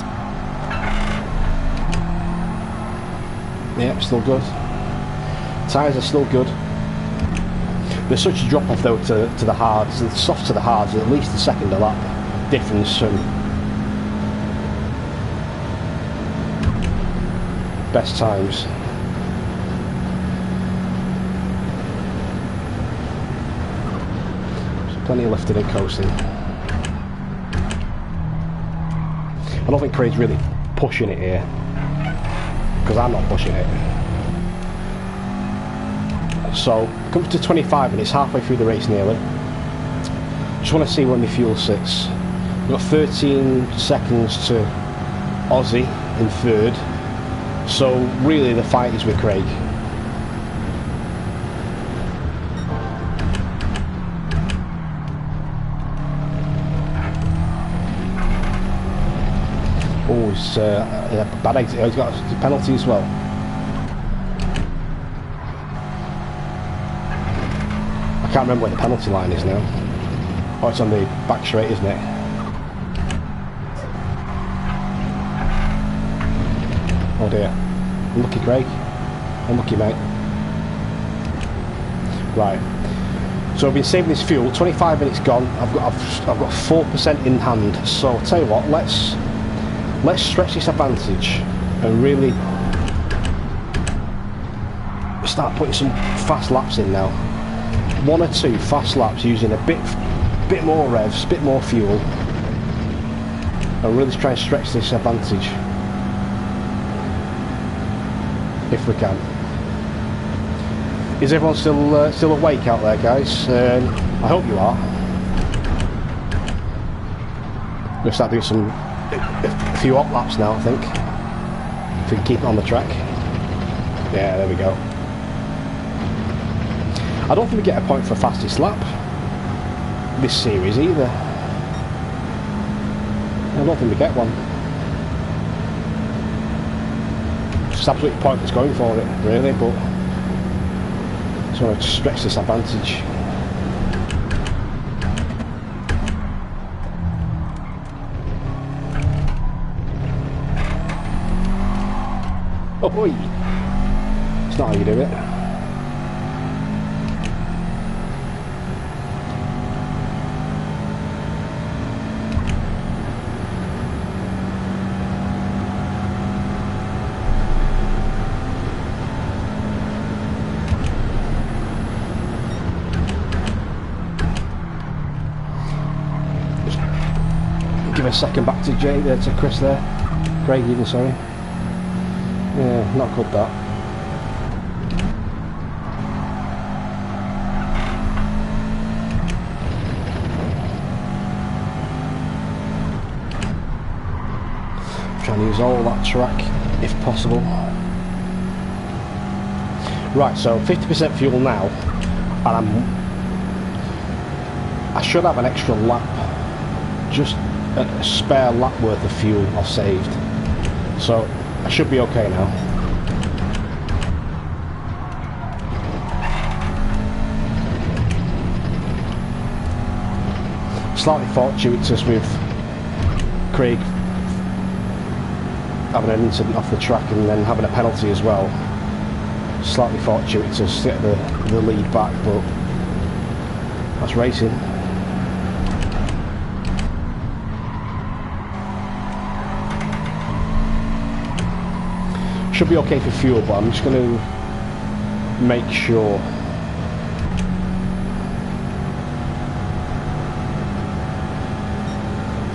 Yeah, still good. Tyres are still good. There's such a drop off though to the hards, the soft to the hards, at least a second a lap difference from best times. There's plenty left in it coasting. I don't think Craig's really pushing it here, because I'm not pushing it. So, come to 25 minutes, halfway through the race nearly. Just want to see when the fuel sits. We've got 13 seconds to Aussie in third. So, really the fight is with Craig. Oh, it's a bad exit. Oh, he's got a penalty as well. I can't remember where the penalty line is now. Oh, it's on the back straight, isn't it? Oh dear. Unlucky, Craig. Unlucky, mate. Right. So I've been saving this fuel. 25 minutes gone. I've got 4% in hand. So I'll tell you what. Let's stretch this advantage and really start putting some fast laps in now. 1 or 2 fast laps using a bit more revs, bit more fuel, and really try and stretch this advantage if we can. Is everyone still awake out there, guys? I hope you are. We'll start doing a few hot laps now, I think, if we can keep it on the track. Yeah, there we go. I don't think we get a point for fastest lap this series either. I don't think we get one. It's just absolutely pointless going for it, really, but I just want to stretch this advantage. Oh boy! It's not how you do it. Give a second back to Jay there, to Chris there. Craig even, sorry. Yeah, not good that. Trying to use all that track if possible. Right, so 50% fuel now, and I should have an extra lap, just a spare lap worth of fuel I've saved, so I should be okay now. Slightly fortuitous with Craig having an incident off the track and then having a penalty as well. Slightly fortuitous to get the lead back, but that's racing. Should be okay for fuel, but I'm just going to make sure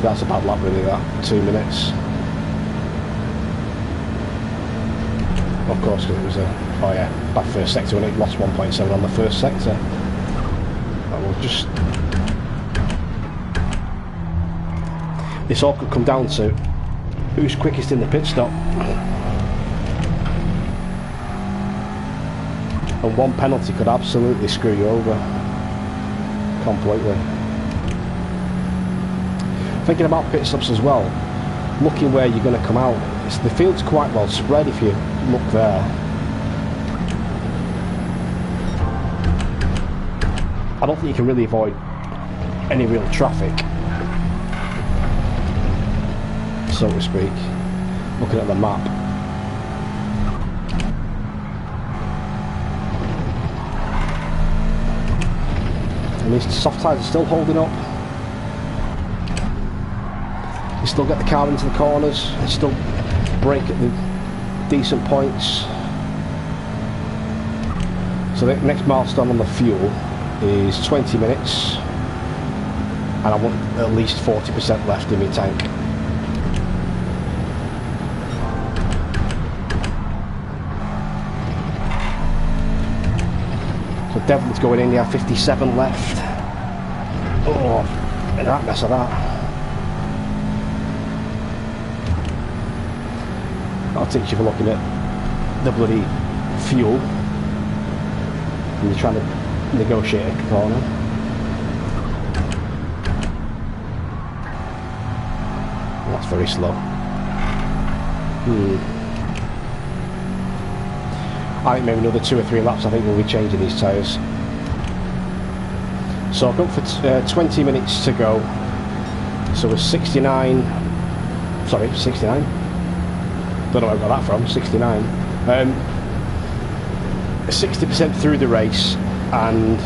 that's a bad lap really, that 2 minutes. Of course, because it was bad first sector when it lost 1.7 on the first sector. But we'll just, this all could come down to who's quickest in the pit stop. And one penalty could absolutely screw you over completely. Thinking about pit stops as well, looking where you're going to come out, the field's quite well spread if you look there. I don't think you can really avoid any real traffic, so to speak, looking at the map. And these soft tyres are still holding up. You still get the car into the corners, you still brake at the decent points. So the next milestone on the fuel is 20 minutes, and I want at least 40% left in my tank. So Devlin's going in, you have 57 left. Oh, a right mess of that. I'll teach you for looking at the bloody fuel and you're trying to negotiate a corner. That's very slow. I think maybe another 2 or 3 laps I think we'll be changing these tyres. So I've gone for 20 minutes to go. So we're 69, Don't know where I got that from, 69. 60% through the race, and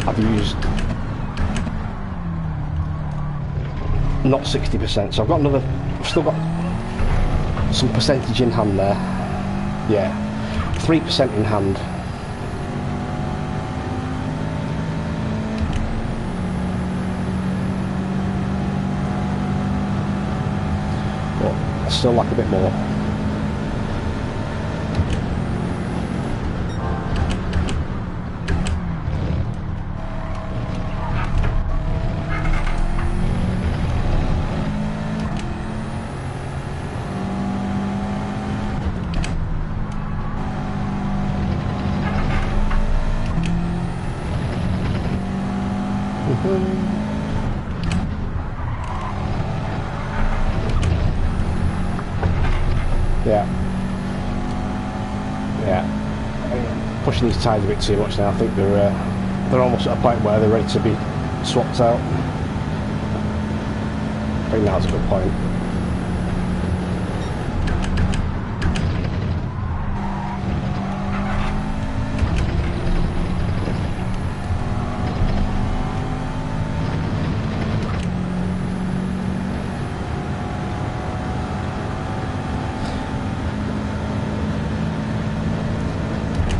I've used not 60%, so I've still got some percentage in hand there. Yeah, 3% in hand. But I still like a bit more. Yeah, pushing these tyres a bit too much now. I think they're almost at a point where they're ready to be swapped out. I think now's a good point.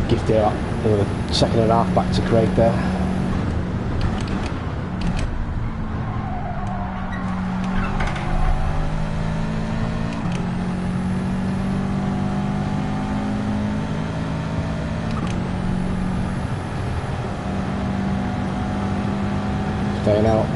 Give there another second and a half back to Craig there. Staying out.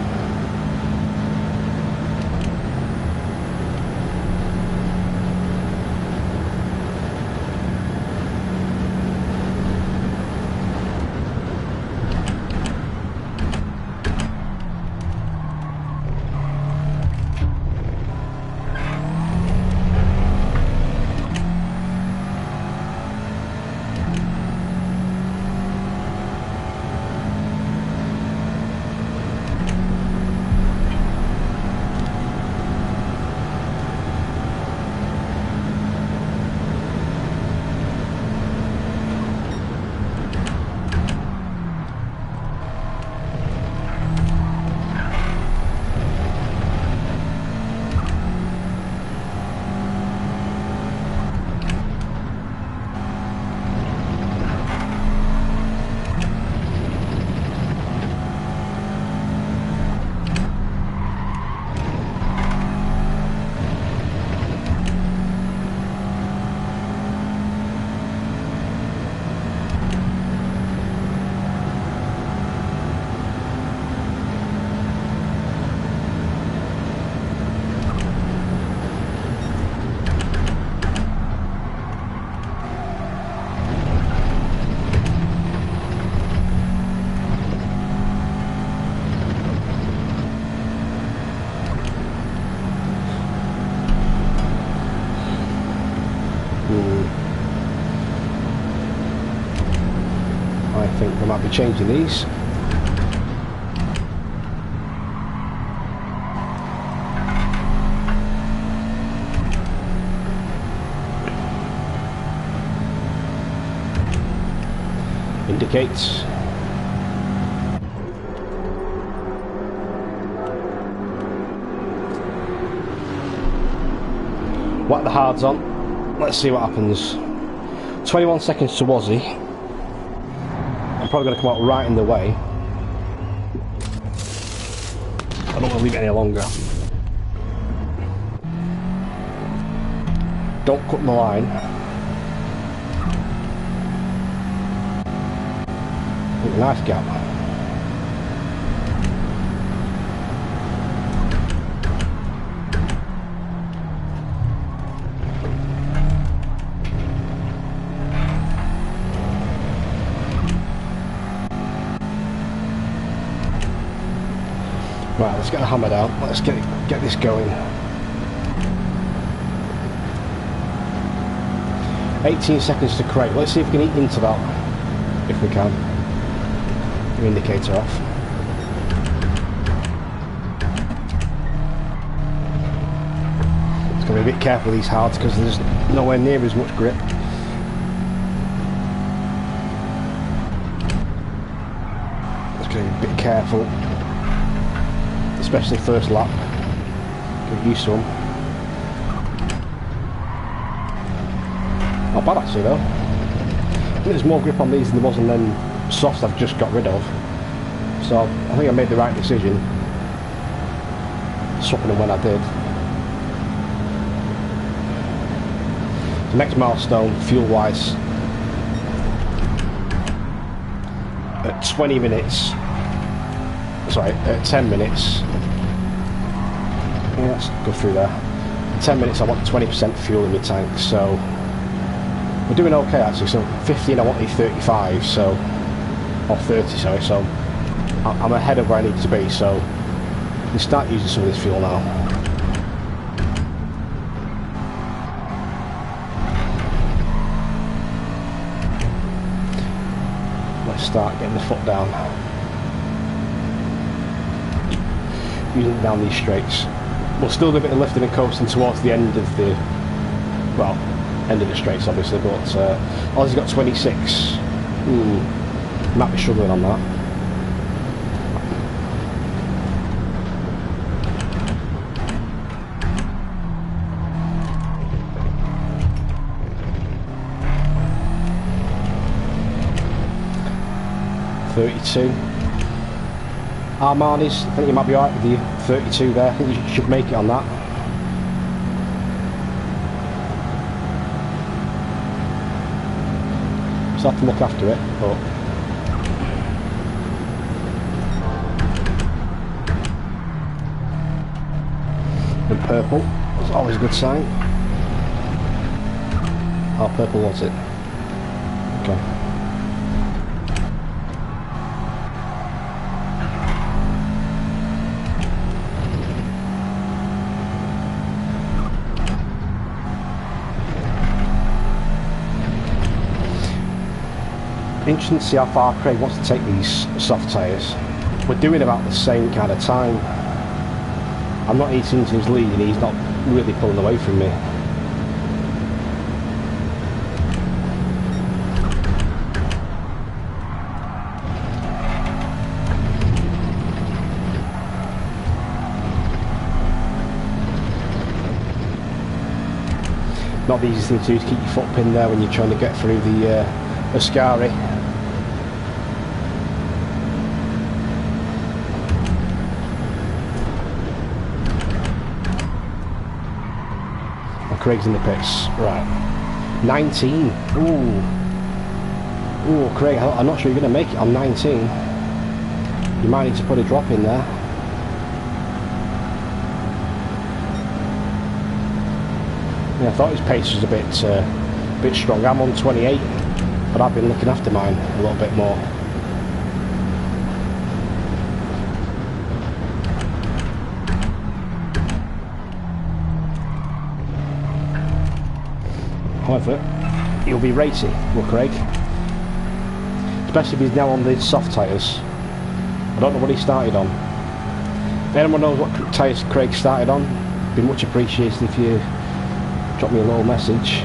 I think we might be changing these. Indicates. Whack the hards on. Let's see what happens. 21 seconds to Wazzy. I'm probably going to come out right in the way. I don't want to leave it any longer. Don't cut the line. Nice gap. Right, let's get the hammer down. Let's get this going. 18 seconds to Craig. Let's see if we can eat into that. If we can. The indicator off. It's going So be a bit careful with these hards because there's nowhere near as much grip. Just going to be a bit careful, especially first lap. Get used to them. Not bad actually though. I think there's more grip on these than there was on them softs I've just got rid of. So I think I made the right decision swapping them when I did. The next milestone fuel wise at 20 minutes, sorry, at 10 minutes, yeah, let's go through there. At 10 minutes I want 20% fuel in my tank, so we're doing okay actually. So 15 I wanted 35, so, or 30 sorry, so I'm ahead of where I need to be, so we start using some of this fuel now. Let's start getting the foot down. Using it down these straights. We'll still do a bit of lifting and coasting towards the end of the, well, end of the straights obviously, but Ozzy's got 26. Might be struggling on that. .32. Armani's, I think you might be alright with the 32 there. I think you should make it on that. Just have to look after it, but and purple, that's always a good sign. How purple was it? Okay. Interesting to see how far Craig wants to take these soft tyres. We're doing about the same kind of time. I'm not eating into his lead and he's not really pulling away from me. Not the easiest thing to do to keep your foot pinned there when you're trying to get through the Ascari. Craig's in the pits. Right. 19. Ooh. Ooh, Craig, I'm not sure you're going to make it on 19. You might need to put a drop in there. Yeah, I thought his pace was a bit strong. I'm on 28, but I've been looking after mine a little bit more. However, he'll be racing, will Craig. Especially if he's now on the soft tyres. I don't know what he started on. If anyone knows what tyres Craig started on, it'd be much appreciated if you drop me a little message.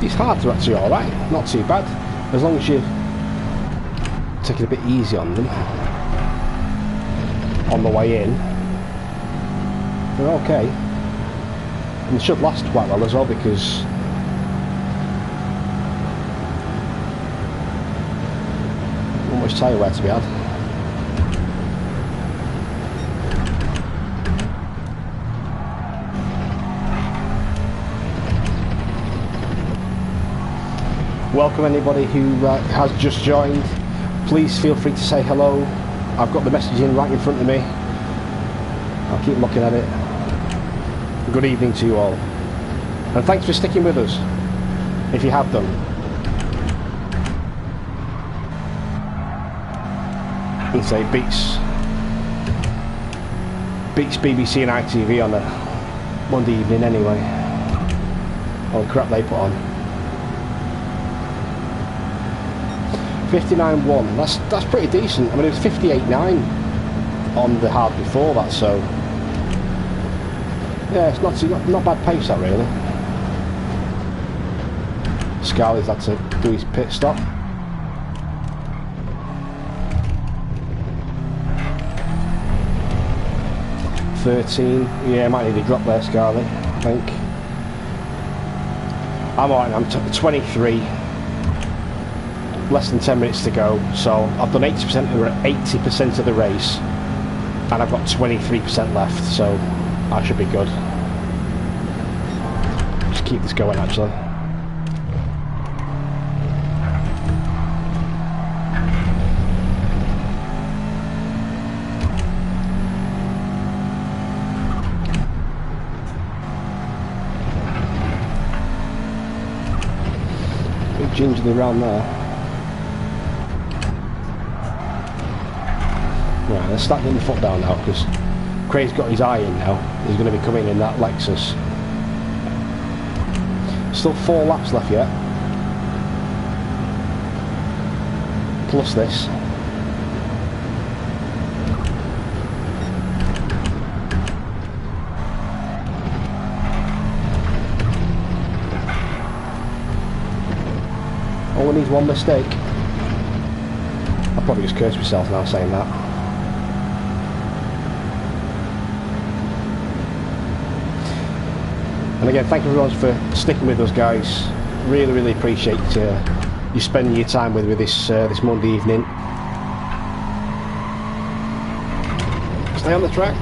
These hards are actually alright, not too bad, as long as you take it a bit easy on them on the way in. They're okay, and they should last quite well as well, because not much tyre wear to be had. Welcome anybody who has just joined. Please feel free to say hello. I've got the messaging right in front of me. I'll keep looking at it. Good evening to you all. And thanks for sticking with us, if you have done. say, beats BBC and ITV on a Monday evening anyway. All the crap they put on. 59.1. That's pretty decent. I mean, it was 58.9 on the hard before that, so yeah, it's not bad pace that really. Scarley's had to do his pit stop. Yeah, might need a drop there, Scarley, I think. I'm alright, I'm 23. Less than 10 minutes to go, so I've done 80% of the race, and I've got 23% left, so I should be good. Just keep this going, actually. Gingerly around there. Right, let's start getting the foot down now, because Craig's got his eye in now. He's going to be coming in that Lexus. Still 4 laps left yet. Plus this. Only needs one mistake. I'll probably just curse myself now saying that. And again, thank you everyone for sticking with us, guys. Really appreciate you spending your time with me this Monday evening. Stay on the track.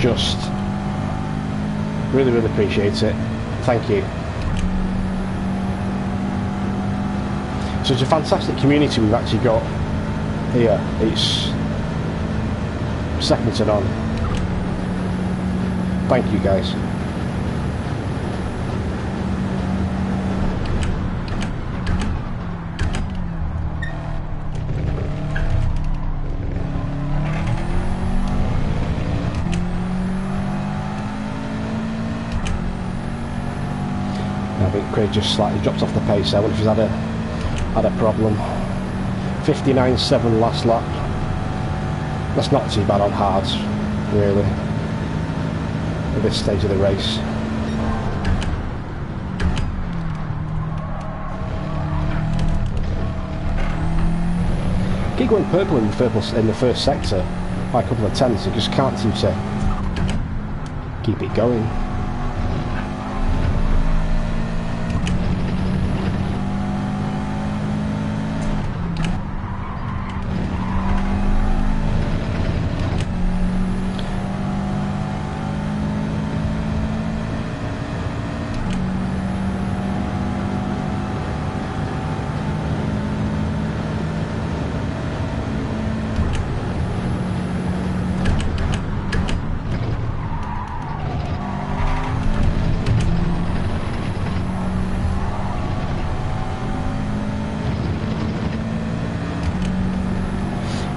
Just really appreciate it. Thank you. So it's a fantastic community we've actually got here. It's second to none. Thank you, guys. I think Craig just slightly dropped off the pace. I wonder if he's had a problem. 59.7 last lap. That's not too bad on hards, really, at this stage of the race. Keep going purple in the first sector by a couple of tenths. You just can't seem to keep it going.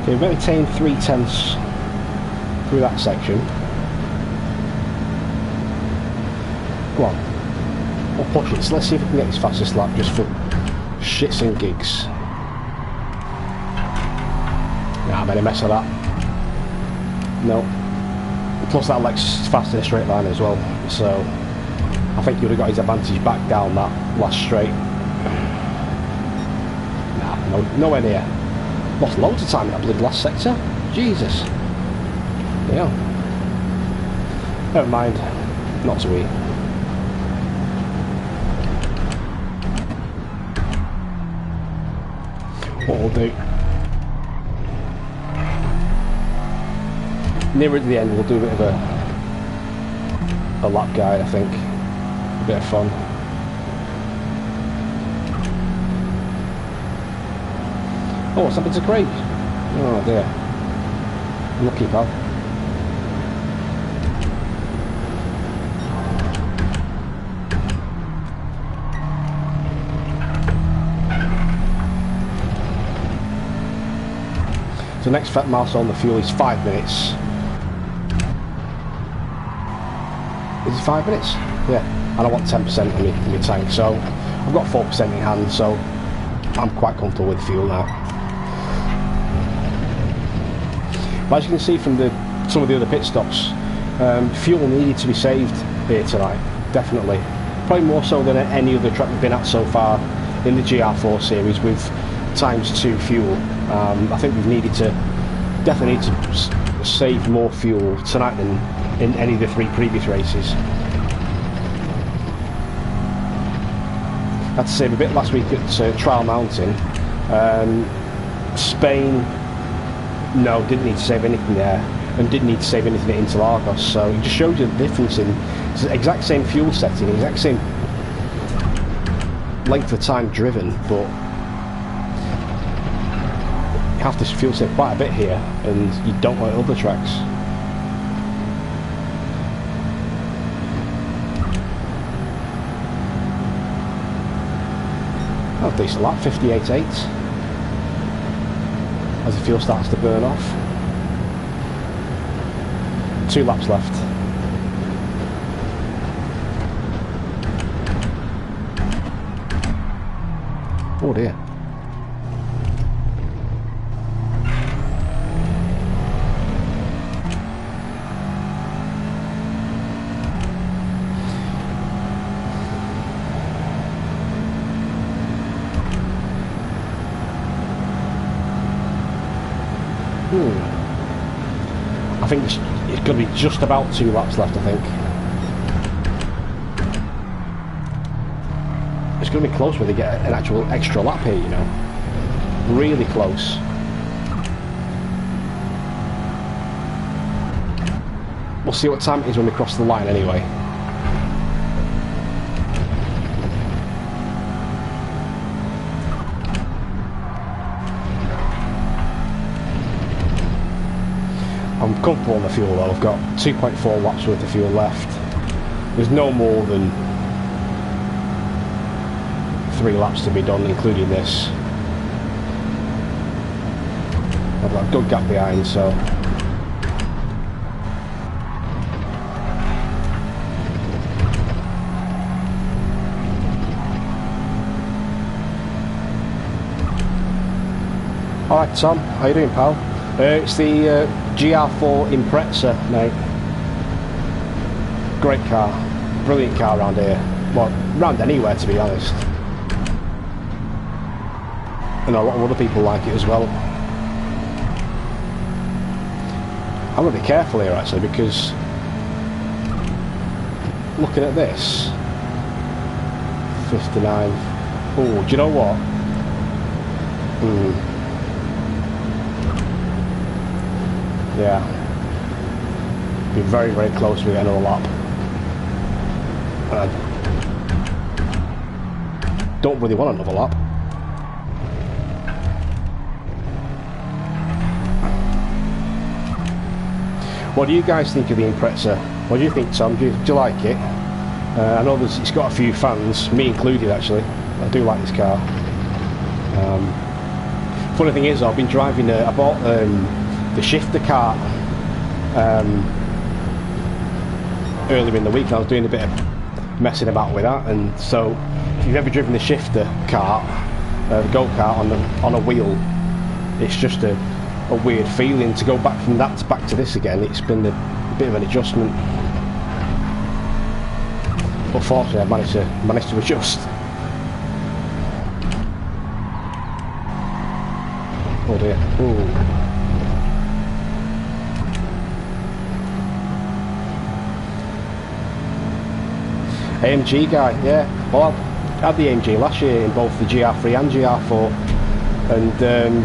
Okay, we've maintained 3/10 through that section. Go on, we'll push it. So let's see if we can get this fastest lap just for shits and gigs. Nah, I made a mess of that. No. Plus that Lexus is fast in a straight line as well, so I think he would have got his advantage back down that last straight. Nah, nowhere near. Lost loads of time in that bloody last sector. Jesus. Yeah. Never mind. Not to eat. What we'll do. Nearer to the end we'll do a bit of a lap guide, I think. A bit of fun. Oh, what's happened to Craig? Oh dear. Lucky pal. So the next milestone on the fuel is 5 minutes. Is it 5 minutes? Yeah. And I want 10% in my tank, so I've got 4% in hand, so I'm quite comfortable with fuel now. But as you can see from some of the other pit stops, fuel needed to be saved here tonight, definitely. Probably more so than at any other track we've been at so far in the GR4 series with ×2 fuel. I think we've definitely need to save more fuel tonight than in any of the 3 previous races. I had to save a bit last week at Trial Mountain. Spain, no, didn't need to save anything there, and didn't need to save anything at Interlagos, so it just shows you the difference in it's the exact same fuel setting, the exact same length of time driven, but you have to fuel save quite a bit here, and you don't like other tracks. Oh, decent lap, 58.8 as the fuel starts to burn off. 2 laps left. Oh dear. I think it's going to be just about 2 laps left, I think. It's going to be close when they get an actual extra lap here, you know. Really close. We'll see what time it is when we cross the line anyway. I'm comfortable on the fuel though. I've got 2.4 laps worth of fuel left. There's no more than 3 laps to be done, including this. I've got a good gap behind, so alright Tom, how you doing pal? It's the GR4 Impreza, mate. Great car, brilliant car around here. Well, round anywhere to be honest. And a lot of other people like it as well. I'm going to be careful here actually, because looking at this 59. Oh, do you know what? Yeah, be very, very close to getting another lap. And I don't really want another lap. What do you guys think of the Impreza? What do you think, Tom? Do you like it? I know it's got a few fans, me included actually. I do like this car. Funny thing is, I've been driving. I bought the shifter cart earlier in the week, and I was doing a bit of messing about with that. And so, if you've ever driven the shifter cart, the go-kart on a wheel, it's just a weird feeling. To go back from that back to this again, it's been a bit of an adjustment. But fortunately, I've managed to adjust. Oh dear. Ooh. AMG guy, yeah. Well, I had the AMG last year in both the GR3 and GR4, and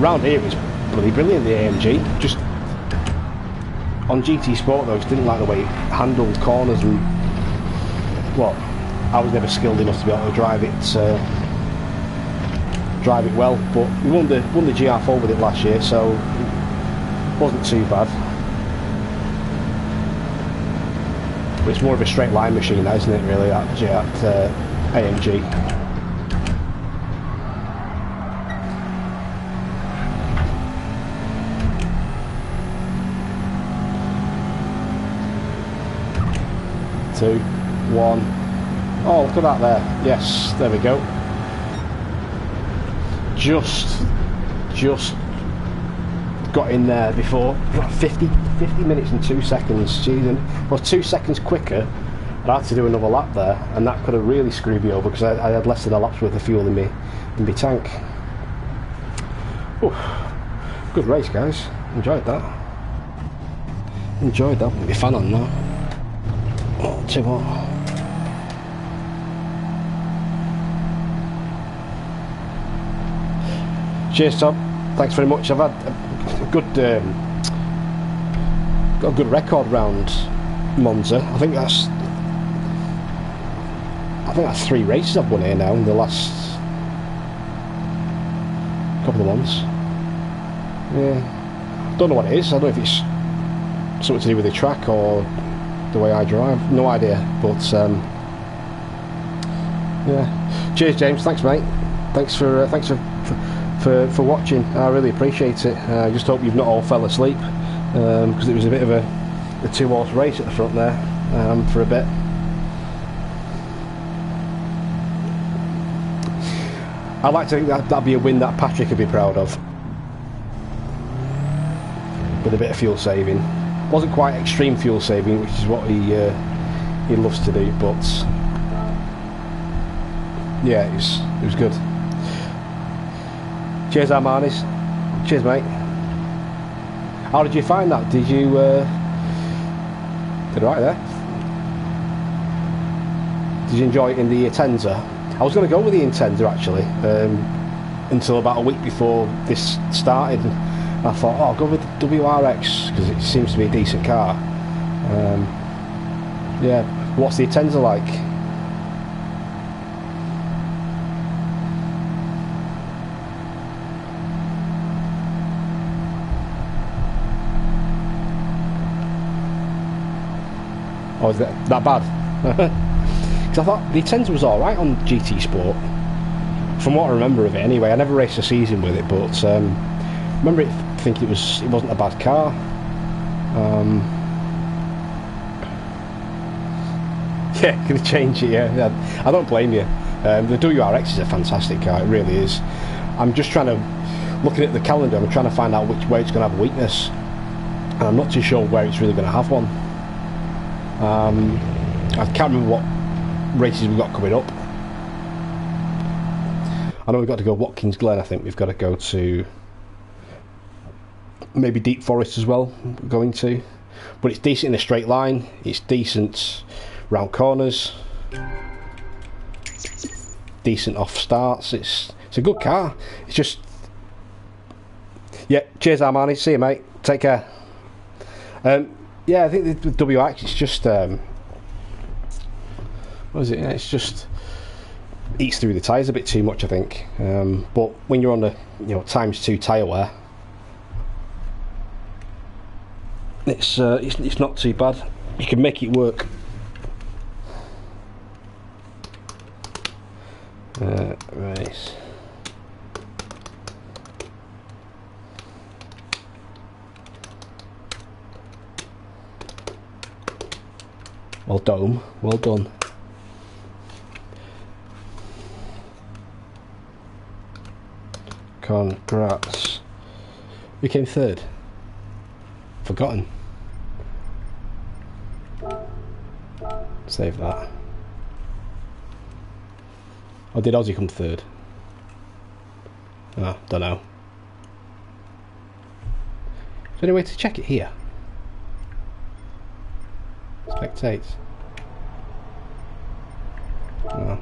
round here it was bloody brilliant, the AMG. Just on GT Sport though, I just didn't like the way it handled corners, and well, I was never skilled enough to be able to drive it well. But we won the GR4 with it last year, so it wasn't too bad. It's more of a straight line machine, that, isn't it, really, that AMG. 2, 1. Oh, look at that there. Yes, there we go. Just got in there before. 50 minutes and 2 seconds. Jeez, well, 2 seconds quicker. I had to do another lap there, and that could have really screwed me over because I had less than a lap's worth of fuel in my tank. Ooh, good race, guys. Enjoyed that. Enjoyed that. Put my fan on now. Oh, too hot. Cheers, Tom. Thanks very much. I've had a good, got a good record round Monza. I think that's 3 races I've won here now in the last couple of months. Yeah, don't know what it is. I don't know if it's something to do with the track or the way I drive. No idea. But yeah. Cheers, James. Thanks, mate. Thanks for watching. I really appreciate it. I just hope you've not all fell asleep because it was a bit of a 2-horse race at the front there for a bit. I'd like to think that'd be a win that Patrick would be proud of, with a bit of fuel saving. Wasn't quite extreme fuel saving, which is what he loves to do, but yeah, it was good. Cheers, Armanis. Cheers, mate. How did you find that? Did you did right there? Did you enjoy it in the Intenza? I was going to go with the Intenza actually until about a week before this started. I thought, oh, I'll go with the WRX because it seems to be a decent car. Yeah, what's the Intenza like? Oh, is that bad? Because I thought the Intenza was alright on GT Sport, from what I remember of it anyway. I never raced a season with it, but I remember thinking it wasn't a bad car. Yeah, gonna change it, yeah. I don't blame you. The WRX is a fantastic car, it really is. I'm just looking at the calendar, I'm trying to find out where it's going to have a weakness. And I'm not too sure where it's really going to have one. I can't remember what races we've got coming up. I know we've got to go Watkins Glen. I think we've got to go to maybe Deep Forest as well. We're going to, but it's decent in a straight line. It's decent round corners. Decent off starts. It's a good car. It's just, yeah. Cheers, Armani. See you, mate. Take care. Yeah, I think the WRX, it's just what is it? Yeah, it's just eats through the tyres a bit too much, I think. But when you're on the ×2 tyre wear, it's not too bad. You can make it work. Right. Well done, well done. Congrats. We came third. Forgotten. Save that. Or did Aussie come third? Oh, don't know. Is there any way to check it here? Spectate. No.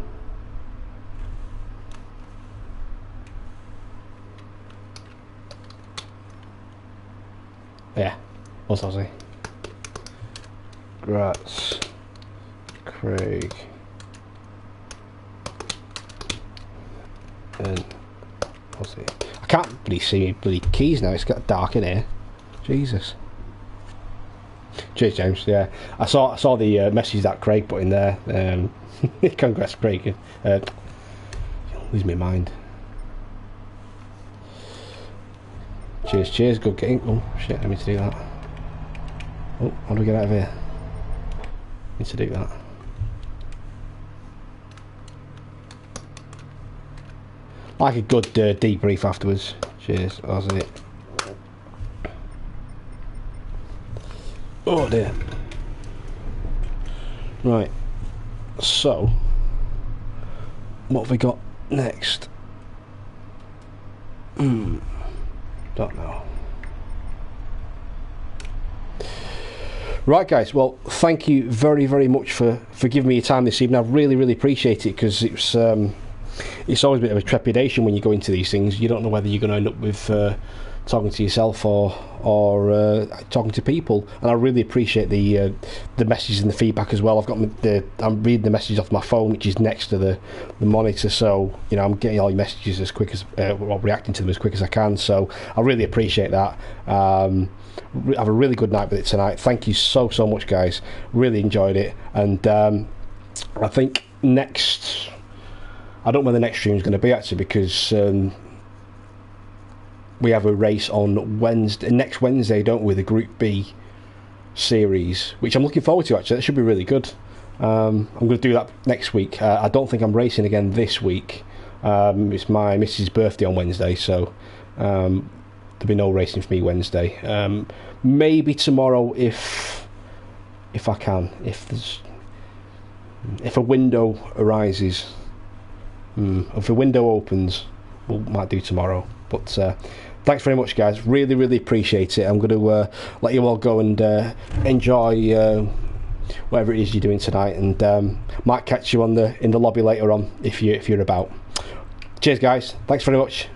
Yeah, what's Aussie? Gratz, Craig, and Aussie. I can't really see my bloody keys now. It's got dark in here. Jesus. Cheers, James. Yeah, I saw the message that Craig put in there. Congrats, Craig. Lose my mind. Cheers, cheers. Good getting. Oh shit! I need to do that. Oh, how do we get out of here? Need to do that. like a good debrief afterwards. Cheers. That's it. Oh dear. Right. So, what have we got next? Don't know. Right, guys. Well, thank you very, very much for giving me your time this evening. I really, really appreciate it, because it's always a bit of a trepidation when you go into these things. You don't know whether you're going to end up with talking to yourself or talking to people, and I really appreciate the messages and the feedback as well. I'm reading the messages off my phone, which is next to the monitor, so you know I'm getting all your messages as quick as or reacting to them as quick as I can. So I really appreciate that. Have a really good night with it tonight. Thank you so much, guys. Really enjoyed it, and I think next, I don't know when the next stream is going to be actually, because we have a race on next Wednesday, don't we? The Group B series, which I'm looking forward to actually. That should be really good. I'm going to do that next week. I don't think I'm racing again this week. It's my missus' birthday on Wednesday, so there'll be no racing for me Wednesday. Maybe tomorrow if I can. If a window arises, if a window opens, we might do tomorrow. But thanks very much, guys. Really, really appreciate it. I'm going to let you all go and enjoy whatever it is you're doing tonight, and might catch you in the lobby later on if you're about. Cheers, guys. Thanks very much.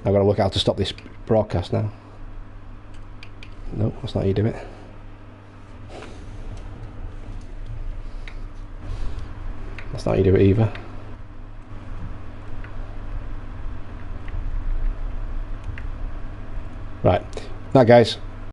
I've got to work out how to stop this broadcast now. No, that's not how you do it. That's not how you do it either. Right. Now, guys.